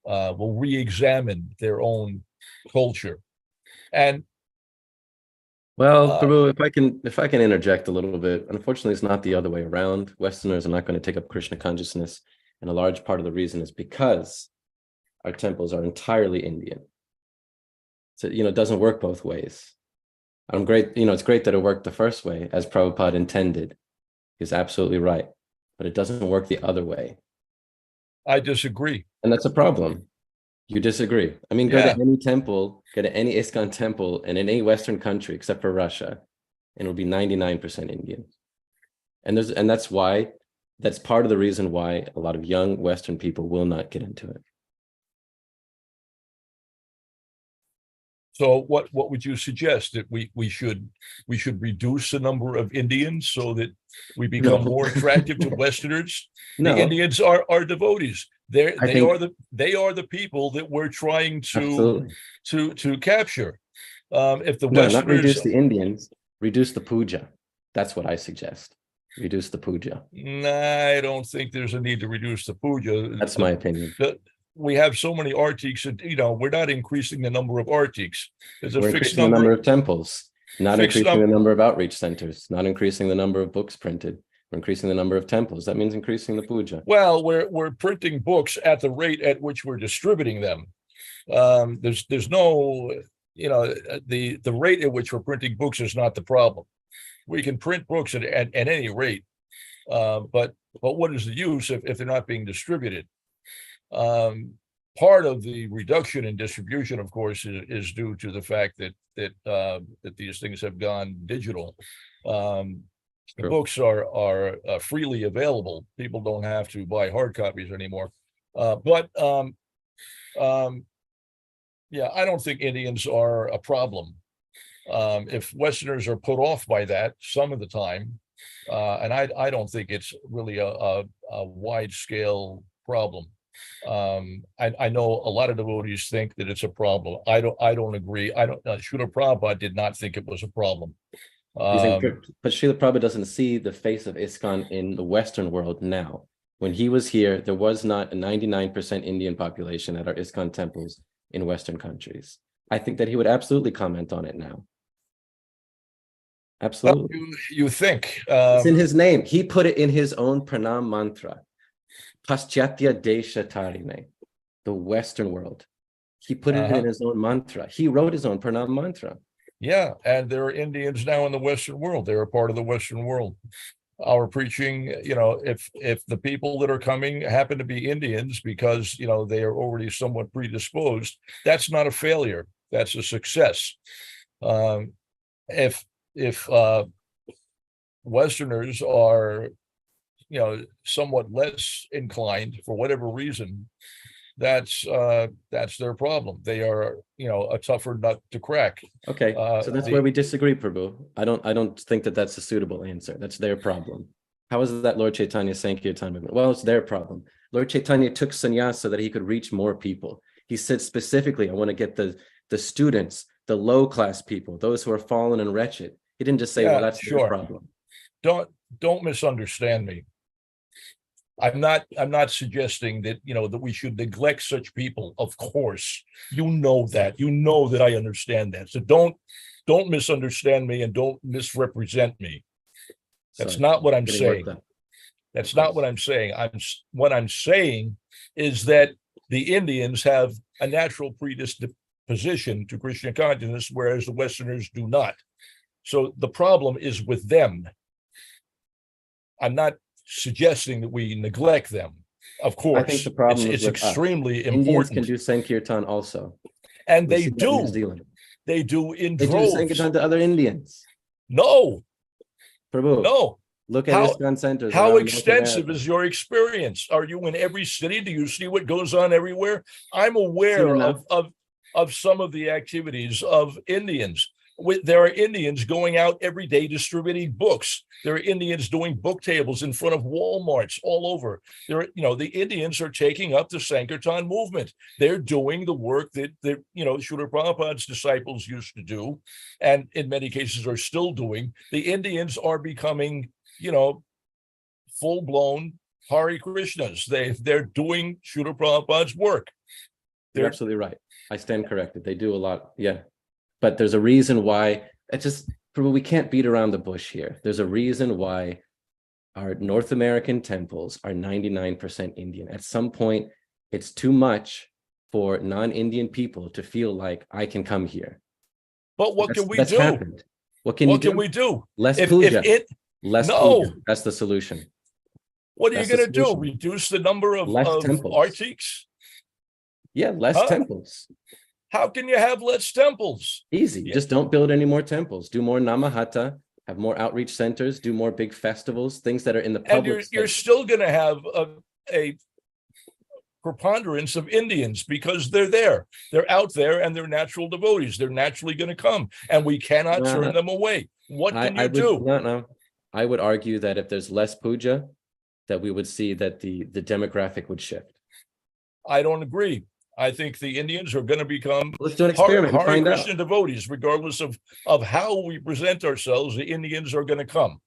re-examine their own culture. And well, Prabhu, if I can interject a little bit, unfortunately, it's not the other way around. Westerners are not going to take up Krishna consciousness, and a large part of the reason is because our temples are entirely Indian. So, it doesn't work both ways. It's great that it worked the first way, as Prabhupada intended. He's absolutely right, but it doesn't work the other way. I disagree. And that's a problem. You disagree. I mean, go to any temple, go to any ISKCON temple in any Western country except for Russia, and it'll be 99% Indian. And that's part of the reason why a lot of young Western people will not get into it. So what would you suggest? That we should reduce the number of Indians so that we become more attractive to Westerners? No. The Indians are devotees. They are the people that we're trying to capture. If the Westerners not reduce the Indians, reduce the puja. That's what I suggest. Reduce the puja. I don't think there's a need to reduce the puja. That's my opinion. We have so many artiques that, we're not increasing the number of artiques. We're increasing the number of temples, not increasing the number of outreach centers, not increasing the number of books printed. We're increasing the number of temples. That means increasing the puja. Well, we're printing books at the rate at which we're distributing them. There's no, the rate at which we're printing books is not the problem. We can print books at any rate, but what is the use if they're not being distributed? Part of the reduction in distribution, of course, is due to the fact that these things have gone digital. The books are freely available. People don't have to buy hard copies anymore. But I don't think Indians are a problem. If Westerners are put off by that some of the time, and I don't think it's really a wide scale problem. I know a lot of devotees think that it's a problem. I don't agree. Srila Prabhupada did not think it was a problem. But Srila Prabhupada doesn't see the face of ISKCON in the Western world now. When he was here, there was not a 99% Indian population at our ISKCON temples in Western countries. I think that he would absolutely comment on it now. Absolutely. Well, you think. It's in his name. He put it in his own pranam mantra. Paschatya Desha Tarine, the Western world. He put it in his own mantra. He wrote his own pranam mantra. Yeah, and there are Indians now in the Western world. They're a part of the Western world. Our preaching, if the people that are coming happen to be Indians because, they are already somewhat predisposed, that's not a failure. That's a success. If Westerners are, somewhat less inclined for whatever reason, that's their problem. They are, a tougher nut to crack. Okay, so that's where we disagree, Prabhu. I don't think that that's a suitable answer. That's their problem. How is that Lord Chaitanya Sankirtan movement? Well, it's their problem. Lord Chaitanya took sannyas so that he could reach more people. He said specifically, I want to get the students, the low-class people, those who are fallen and wretched. He didn't just say, well, that's your problem. Don't misunderstand me. I'm not suggesting that, that we should neglect such people. Of course, you know that I understand that. So don't misunderstand me and don't misrepresent me. That's not what I'm saying. That's not what I'm saying. What I'm saying is that the Indians have a natural predisposition to Krishna consciousness, whereas the Westerners do not. So the problem is with them. I'm not suggesting that we neglect them. Of course, I think the problem it's extremely important. Indians can do Sankirtan also. And they do. They do in droves. They do Sankirtan to other Indians. No. Prabhu, no. Look at ISKCON centers. How extensive is your experience? Are you in every city? Do you see what goes on everywhere? I'm aware of some of the activities of Indians. There are Indians going out every day distributing books. There are Indians doing book tables in front of Walmarts all over. The Indians are taking up the Sankirtan movement. They're doing the work that Srila Prabhupada's disciples used to do, and in many cases are still doing. The Indians are becoming, full-blown Hare Krishnas. They're doing Srila Prabhupada's work. You're absolutely right. I stand corrected. They do a lot. Yeah. But there's a reason why we can't beat around the bush here. There's a reason why our North American temples are 99% Indian. At some point, it's too much for non-Indian people to feel like I can come here. But what can we do? Happened. What can we do? Less puja. Less puja. That's the solution. What are you going to do? Reduce the number of artiques? Yeah, less temples. How can you have less temples? Easy. Yeah. Just don't build any more temples. Do more namahata, have more outreach centers, do more big festivals, things that are in the public. And you're still going to have a preponderance of Indians because they're there. They're out there and they're natural devotees. They're naturally going to come and we cannot turn them away. What can you do? No. I would argue that if there's less puja, that we would see that the demographic would shift. I don't agree. I think the Indians are going to become Let's do an experiment and find Krishna devotees, regardless of how we present ourselves. The Indians are going to come.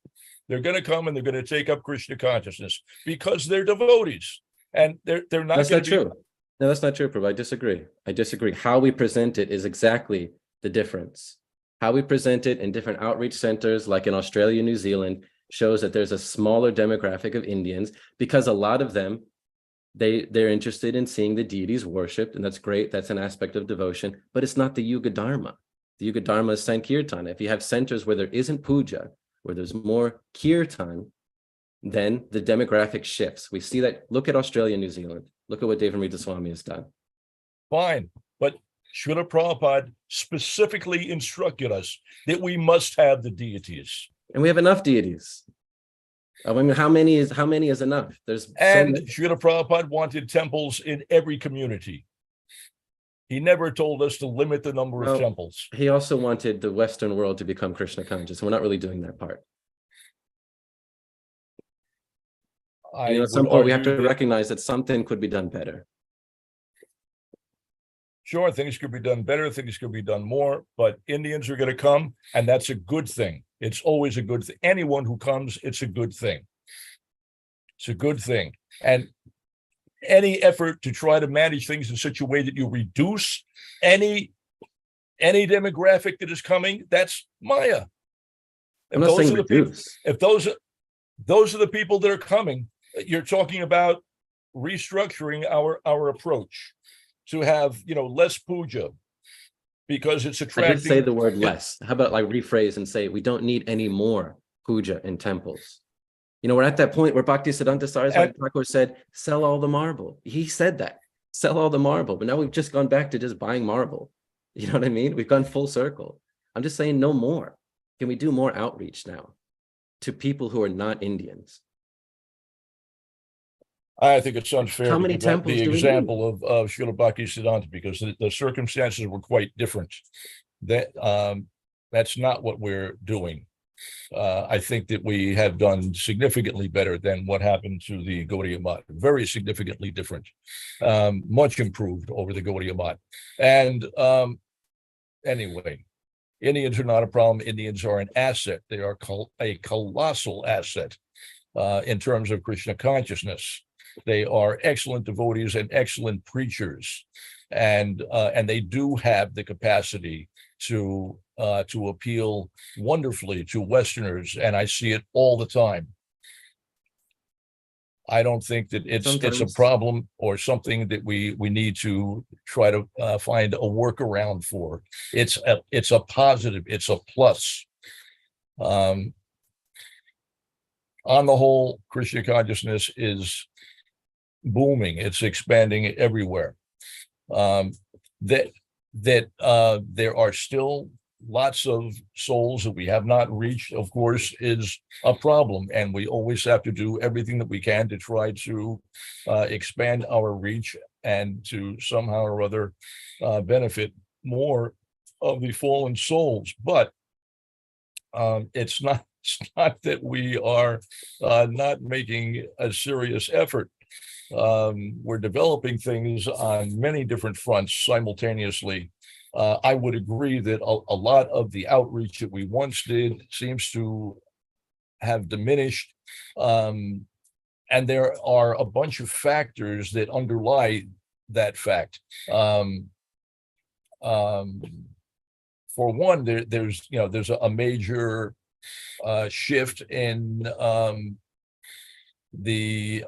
They're going to come and they're going to take up Krishna consciousness because they're devotees, and they're not. That's not true. No, that's not true, Prabhu. I disagree. How we present it is exactly the difference. How we present it in different outreach centers, like in Australia, New Zealand, shows that there's a smaller demographic of Indians because a lot of them. They're interested in seeing the deities worshipped, and that's great. That's an aspect of devotion, but it's not the Yuga Dharma. The Yuga Dharma is Sankirtan. If you have centers where there isn't puja, where there's more kirtan, then the demographic shifts. We see that. Look at Australia, New Zealand. Look at what Devanamrita Swami has done. Fine, but Srila Prabhupada specifically instructed us that we must have the deities. And we have enough deities. I mean, how many is enough? Srila Prabhupada wanted temples in every community. He never told us to limit the number of temples. He also wanted the Western world to become Krishna conscious. We're not really doing that part. At some point, we have to recognize that something could be done better. Sure, things could be done better, things could be done more, but Indians are going to come, and that's a good thing. It's always a good thing. Anyone who comes, it's a good thing. It's a good thing. And any effort to try to manage things in such a way that you reduce any demographic that is coming, that's Maya. I'm not saying reduce. If those are the people that are coming, you're talking about restructuring our approach to have less puja because it's attracting. I did say the word less. How about rephrase and say we don't need any more puja in temples? We're at that point where Bhaktisiddhanta Saraswati Thakur said, sell all the marble. He said that, sell all the marble. But now we've just gone back to just buying marble. You know what I mean? We've gone full circle. I'm just saying no more. Can we do more outreach now to people who are not Indians? I think it's unfair How to many give that temples the do we need? example of Srila Bhaktisiddhanta because the circumstances were quite different. That's not what we're doing. I think that we have done significantly better than what happened to the Gaudiya Math. Very significantly different, much improved over the Gaudiya Math. And anyway, Indians are not a problem. Indians are an asset. They are a colossal asset in terms of Krishna consciousness. They are excellent devotees and excellent preachers, and they do have the capacity to appeal wonderfully to Westerners, and I see it all the time. I don't think that it's a problem or something that we need to try to find a workaround for. It's a positive. It's a plus. On the whole, Krishna consciousness is booming. It's expanding everywhere. There are still lots of souls that we have not reached, of course, is a problem. And we always have to do everything that we can to try to expand our reach and to somehow or other benefit more of the fallen souls. But it's not that we are not making a serious effort. We're developing things on many different fronts simultaneously. I would agree that a lot of the outreach that we once did seems to have diminished. And there are a bunch of factors that underlie that fact. For one, there's a major shift in the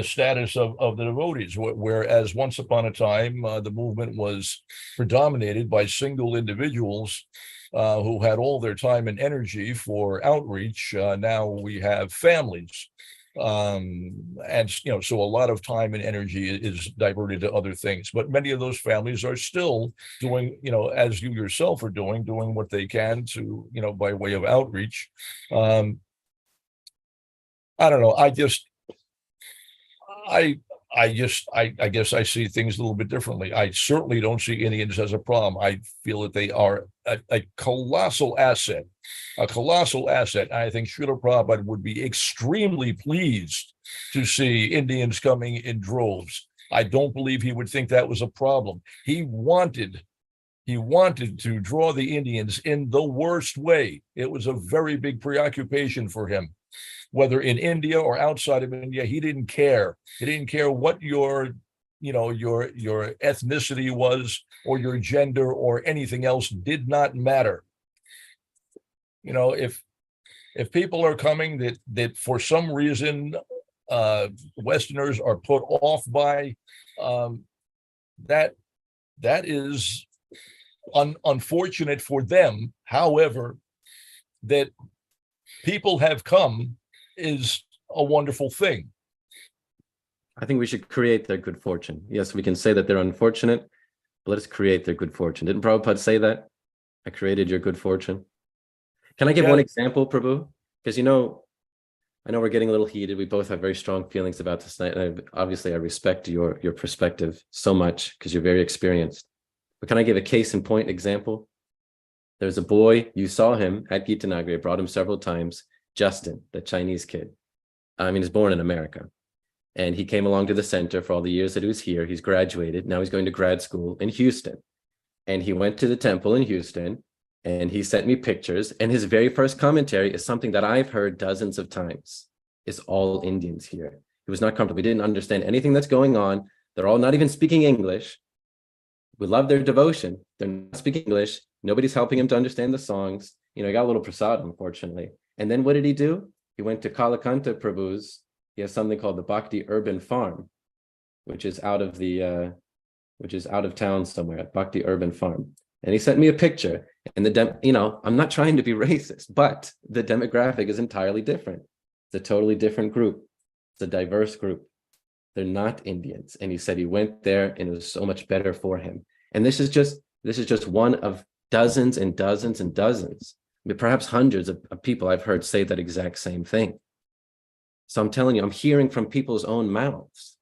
status of the devotees, whereas once upon a time the movement was predominated by single individuals who had all their time and energy for outreach. Now we have families, and so a lot of time and energy is diverted to other things. But many of those families are still doing, as you yourself are doing what they can to, by way of outreach. I don't know. I guess I see things a little bit differently. I certainly don't see Indians as a problem. I feel that they are a colossal asset, And I think Srila Prabhupada would be extremely pleased to see Indians coming in droves. I don't believe he would think that was a problem. He wanted to draw the Indians in the worst way. It was a very big preoccupation for him. Whether in India or outside of India, he didn't care. He didn't care what your ethnicity was or your gender or anything else. Did not matter. If people are coming that for some reason Westerners are put off by, that is unfortunate for them. However, that people have come is a wonderful thing. I think we should create their good fortune. Yes, we can say that they're unfortunate, but let us create their good fortune. Didn't Prabhupada say that? I created your good fortune. Can I give one example, Prabhu? Because I know we're getting a little heated. We both have very strong feelings about this night. And obviously, I respect your perspective so much because you're very experienced. But can I give a case in point example? There's a boy, you saw him at Gita Nagari. I brought him several times. Justin, the Chinese kid. He's born in America. And he came along to the center for all the years that he was here. He's graduated. Now he's going to grad school in Houston. And he went to the temple in Houston and he sent me pictures. And his very first commentary is something that I've heard dozens of times. It's all Indians here. He was not comfortable. He didn't understand anything that's going on. They're all not even speaking English. We love their devotion. They're not speaking English. Nobody's helping him to understand the songs. He got a little prasad, unfortunately. And then what did he do? He went to Kalakanta Prabhu's. He has something called the Bhakti Urban Farm, which is out of town somewhere at Bhakti Urban Farm. And he sent me a picture. And I'm not trying to be racist, but the demographic is entirely different. It's a totally different group. It's a diverse group. They're not Indians. And he said he went there and it was so much better for him. And this is just one of dozens and dozens and dozens, perhaps hundreds of people I've heard say that exact same thing. So I'm telling you, I'm hearing from people's own mouths.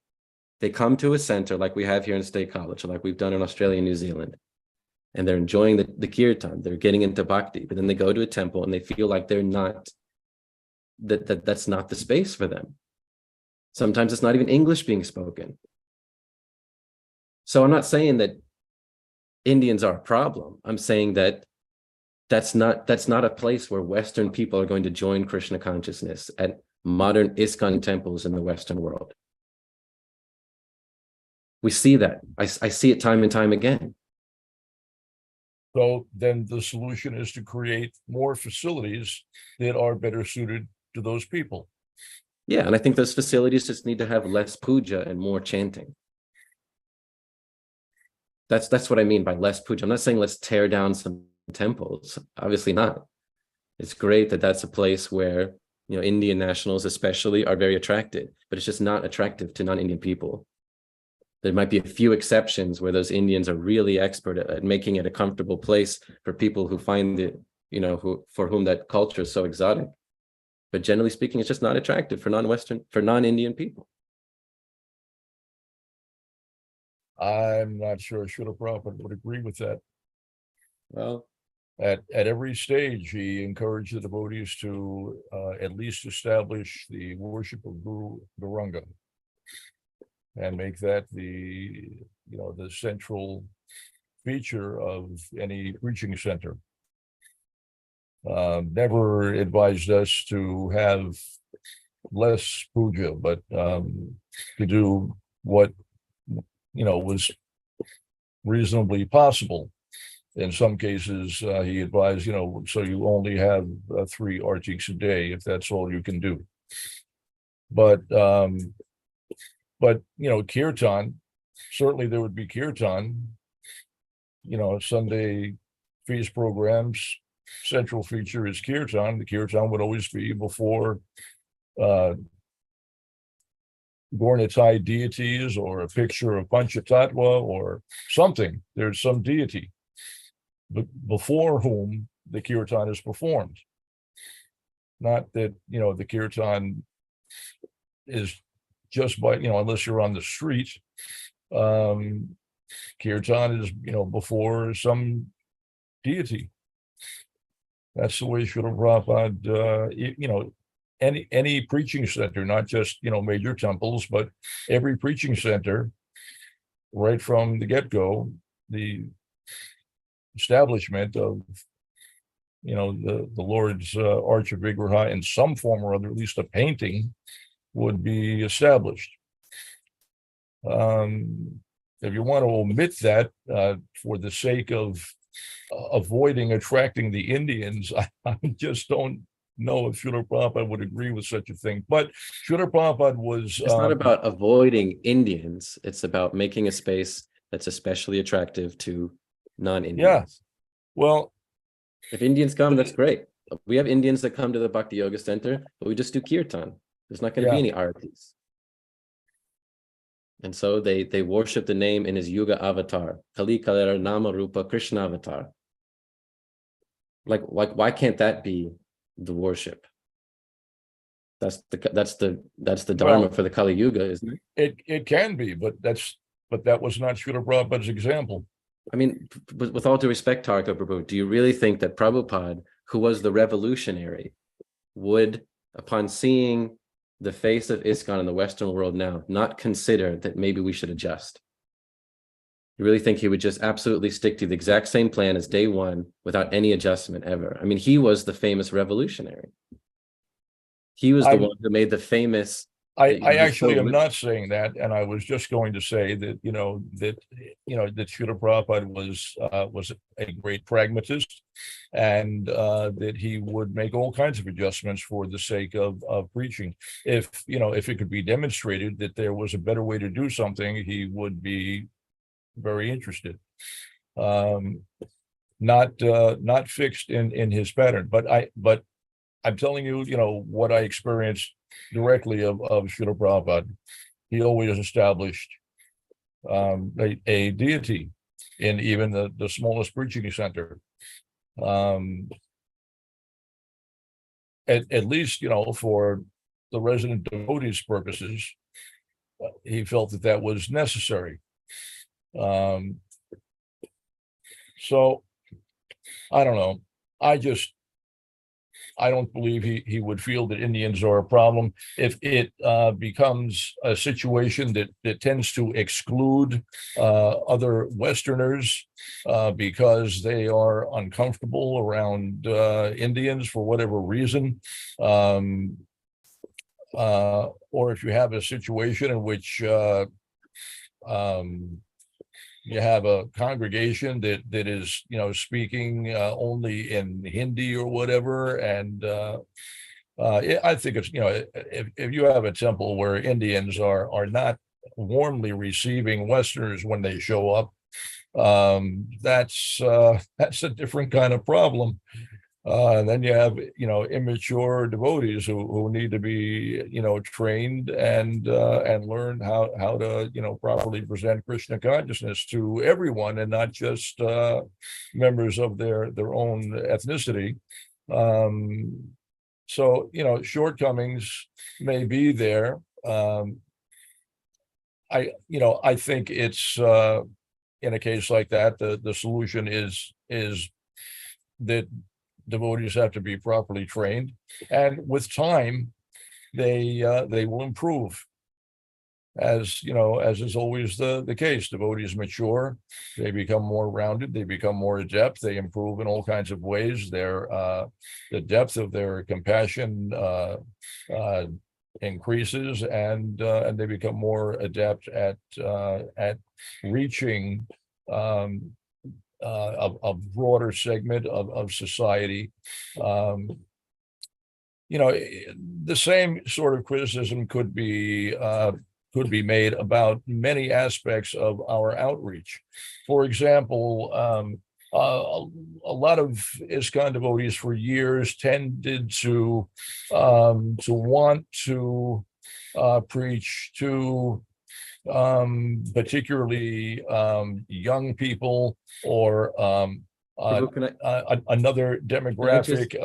They come to a center like we have here in State College, or like we've done in Australia and New Zealand, and they're enjoying the kirtan, they're getting into bhakti, but then they go to a temple and they feel like they're not, that's not the space for them. Sometimes it's not even English being spoken. So I'm not saying that Indians are a problem. I'm saying that that's not a place where Western people are going to join Krishna consciousness at modern ISKCON temples in the Western world. We see that. I see it time and time again. So then the solution is to create more facilities that are better suited to those people. Yeah, and I think those facilities just need to have less puja and more chanting. That's what I mean by less puja. I'm not saying let's tear down some temples. Obviously not. It's great that that's a place where, you know, Indian nationals especially are very attracted, but it's just not attractive to non-Indian people. There might be a few exceptions where those Indians are really expert at making it a comfortable place for people who find it, you know, for whom that culture is so exotic. But generally speaking, it's just not attractive for non-Indian people. I'm not sure Srila Prabhupada would agree with that. Well, at every stage, he encouraged the devotees to at least establish the worship of Guru Varanga and make that the central feature of any preaching center. Never advised us to have less puja, but to do what was reasonably possible. In some cases, he advised, so you only have 3 artiks a day if that's all you can do. But kirtan, certainly there would be kirtan. Sunday feast programs, central feature is kirtan. The kirtan would always be before Gornitai deities or a picture of Panchatattva or something. There's some deity before whom the kirtan is performed. Not that, the kirtan is just by, unless you're on the street. Kirtan is, before some deity. That's the way Srila Prabhupada, any preaching center, not just, major temples, but every preaching center, right from the get-go, the establishment of, the Lord's Arch of Vigraha in some form or other, at least a painting, would be established. If you want to omit that for the sake of avoiding attracting the Indians, I just don't know if Srila Prabhupada would agree with such a thing. But Srila Prabhupada was... It's not about avoiding Indians. It's about making a space that's especially attractive to non-Indians. Yeah. Well, if Indians come, that's great. We have Indians that come to the Bhakti Yoga Center, but we just do kirtan. There's not going to be any artis. And so they worship the name in his Yuga avatar, Kali Kalera Nama Rupa Krishna avatar. Like why can't that be the worship? That's the dharma for the Kali Yuga, isn't it? It can be, but that was not Srila Prabhupada's example. I mean, with all due respect, Tarka Prabhu, do you really think that Prabhupada, who was the revolutionary, would, upon seeing the face of ISKCON in the Western world now, not consider that maybe we should adjust? You really think he would just absolutely stick to the exact same plan as day one without any adjustment ever? I mean, he was the famous revolutionary. He was the one who made the famous... I actually am not saying that, and I was just going to say that that Srila Prabhupada was a great pragmatist, and that he would make all kinds of adjustments for the sake of preaching. If it could be demonstrated that there was a better way to do something, he would be very interested. Not fixed in his pattern, but I'm telling you, what I experienced directly of Srila Prabhupada. He always established a deity in even the smallest preaching center. At least, for the resident devotees' purposes, he felt that that was necessary. So I don't know. I don't believe he would feel that Indians are a problem. If it becomes a situation that tends to exclude other Westerners because they are uncomfortable around Indians for whatever reason, or if you have a situation in which you have a congregation that is, speaking only in Hindi or whatever, and I think it's, if you have a temple where Indians are not warmly receiving Westerners when they show up, that's a different kind of problem. And then you have, immature devotees who need to be, trained and learn how to, properly present Krishna consciousness to everyone and not just members of their own ethnicity. So, shortcomings may be there. I think it's in a case like that, the solution is that devotees have to be properly trained, and with time they will improve, as is always the case. Devotees mature, they become more rounded, they become more adept, they improve in all kinds of ways. The depth of their compassion increases, and they become more adept at reaching a broader segment of society. The same sort of criticism could be made about many aspects of our outreach. For example, a lot of ISKCON devotees for years tended to want to preach to particularly young people, or another demographic.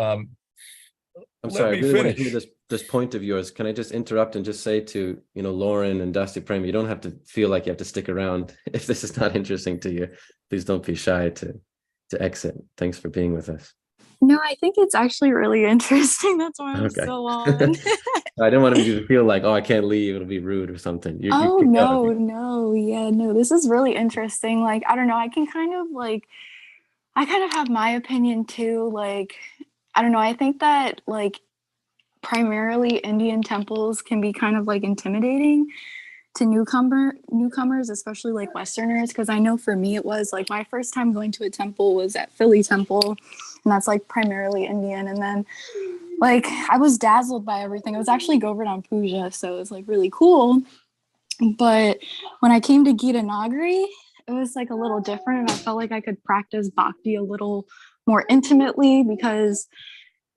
I'm sorry, I really want to hear this point of yours. Can I just interrupt and just say to Lauren and Dusty Prem, you don't have to feel like you have to stick around. If this is not interesting to you, please don't be shy to exit. Thanks for being with us. No, I think it's actually really interesting. That's why I'm still on. I didn't want you to feel like, oh, I can't leave, it'll be rude or something. No, this is really interesting. Like, I don't know, I kind of have my opinion too. Like, I don't know, I think that like primarily Indian temples can be kind of like intimidating to newcomers, especially like Westerners, because I know for me it was like my first time going to a temple was at Philly Temple, and that's like primarily Indian. And then like I was dazzled by everything. It was actually Govardhan Puja, so it was like really cool. But when I came to Gita Nagari, it was like a little different, and I felt like I could practice bhakti a little more intimately because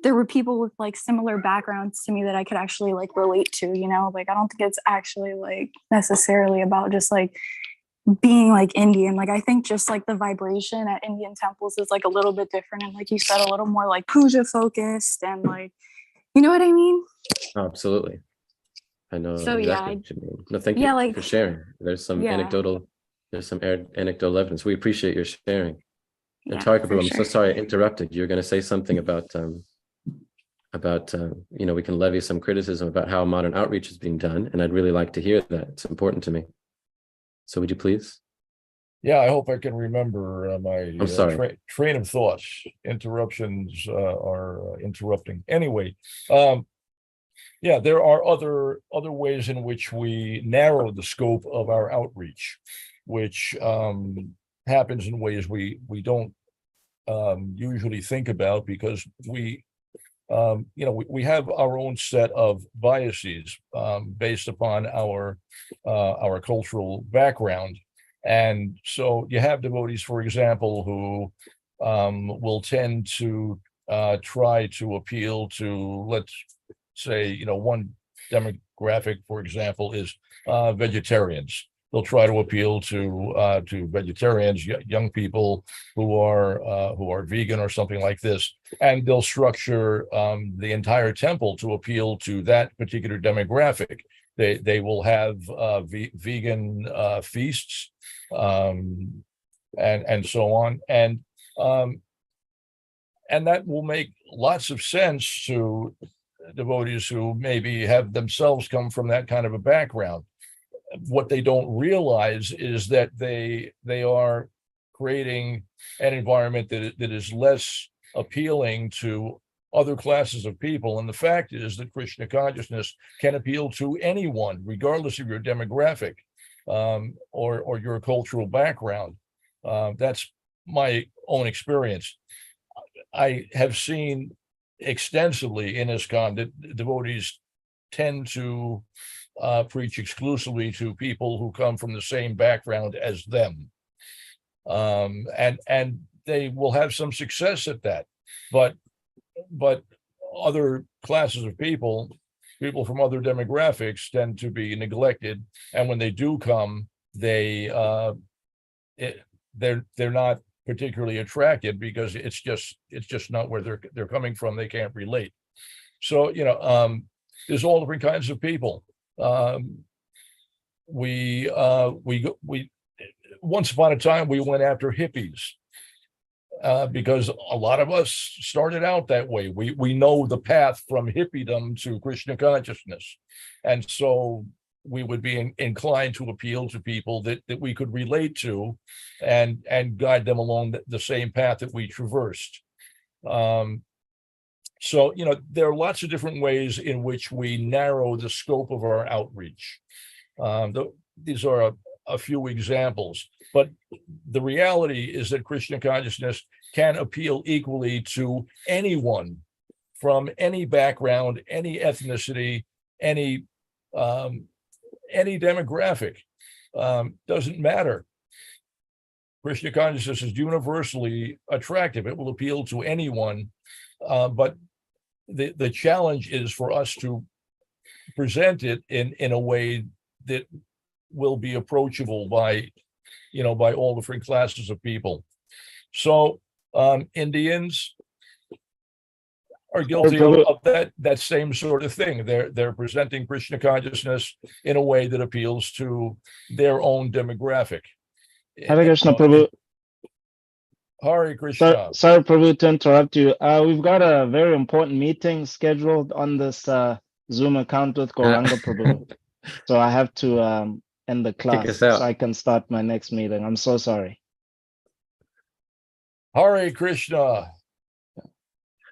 there were people with like similar backgrounds to me that I could actually like relate to, like I don't think it's actually like necessarily about just like being like Indian. Like I think just like the vibration at Indian temples is like a little bit different, and like you said, a little more like puja focused, and like, you know what I mean? Absolutely. I know so exactly what you mean. No, thank you for sharing. There's some anecdotal evidence. We appreciate your sharing. And Tarika, I'm so sorry I interrupted. You're going to say something about we can levy some criticism about how modern outreach is being done, and I'd really like to hear that. It's important to me. So would you please? Yeah, I hope I can remember my train of thoughts. Interruptions are interrupting. Anyway, there are other ways in which we narrow the scope of our outreach, which happens in ways we don't usually think about, because we have our own set of biases based upon our cultural background. And so you have devotees, for example, who will tend to try to appeal to, let's say, one demographic, for example, is vegetarians. they'll try to appeal to vegetarians, young people who are vegan or something like this, and they'll structure the entire temple to appeal to that particular demographic. They will have vegan feasts and so on, and that will make lots of sense to devotees who maybe have themselves come from that kind of a background. What they don't realize is that they are creating an environment that is less appealing to other classes of people. And the fact is that Krishna consciousness can appeal to anyone, regardless of your demographic or your cultural background. That's my own experience. I have seen extensively in ISKCON that devotees tend to preach exclusively to people who come from the same background as them. And they will have some success at that. But other classes of people from other demographics tend to be neglected. And when they do come, they're not particularly attracted because it's just not where they're coming from. They can't relate. So, there's all different kinds of people. We once upon a time, we went after hippies because a lot of us started out that way. We know the path from hippiedom to Krishna consciousness. And so we would be inclined to appeal to people that we could relate to and guide them along the same path that we traversed. So, there are lots of different ways in which we narrow the scope of our outreach. These are a few examples, but the reality is that Krishna consciousness can appeal equally to anyone from any background, any ethnicity, any demographic. Doesn't matter. Krishna consciousness is universally attractive. It will appeal to anyone, but the challenge is for us to present it in a way that will be approachable by all different classes of people. So Indians are guilty of that same sort of thing. They're presenting Krishna consciousness in a way that appeals to their own demographic. Hare Krishna, Prabhu. Hare Krishna. Sorry, Prabhu, to interrupt you. We've got a very important meeting scheduled on this Zoom account with Gauranga Prabhu. So I have to end the class so I can start my next meeting. I'm so sorry. Hare Krishna.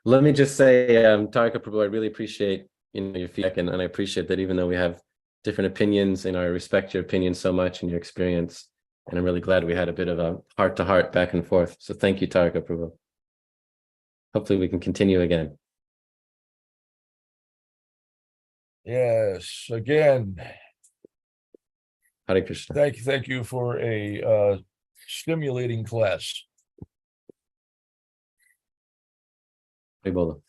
Let me just say, Tarika Prabhu, I really appreciate your feedback, and I appreciate that even though we have different opinions, I respect your opinion so much and your experience, and I'm really glad we had a bit of a heart-to-heart back and forth. So thank you, Tarika Prabhu. Hopefully we can continue again. Yes, again. Hare Krishna. Thank you for a stimulating class. All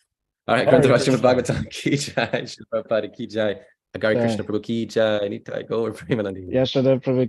right, come to Srimad Bhagavatam ki jai, Srila Prabhupada ki jai, Nagari Krishna Prabhu ki jai, Nitai Gaur Premanandi. Yashoda Prabhu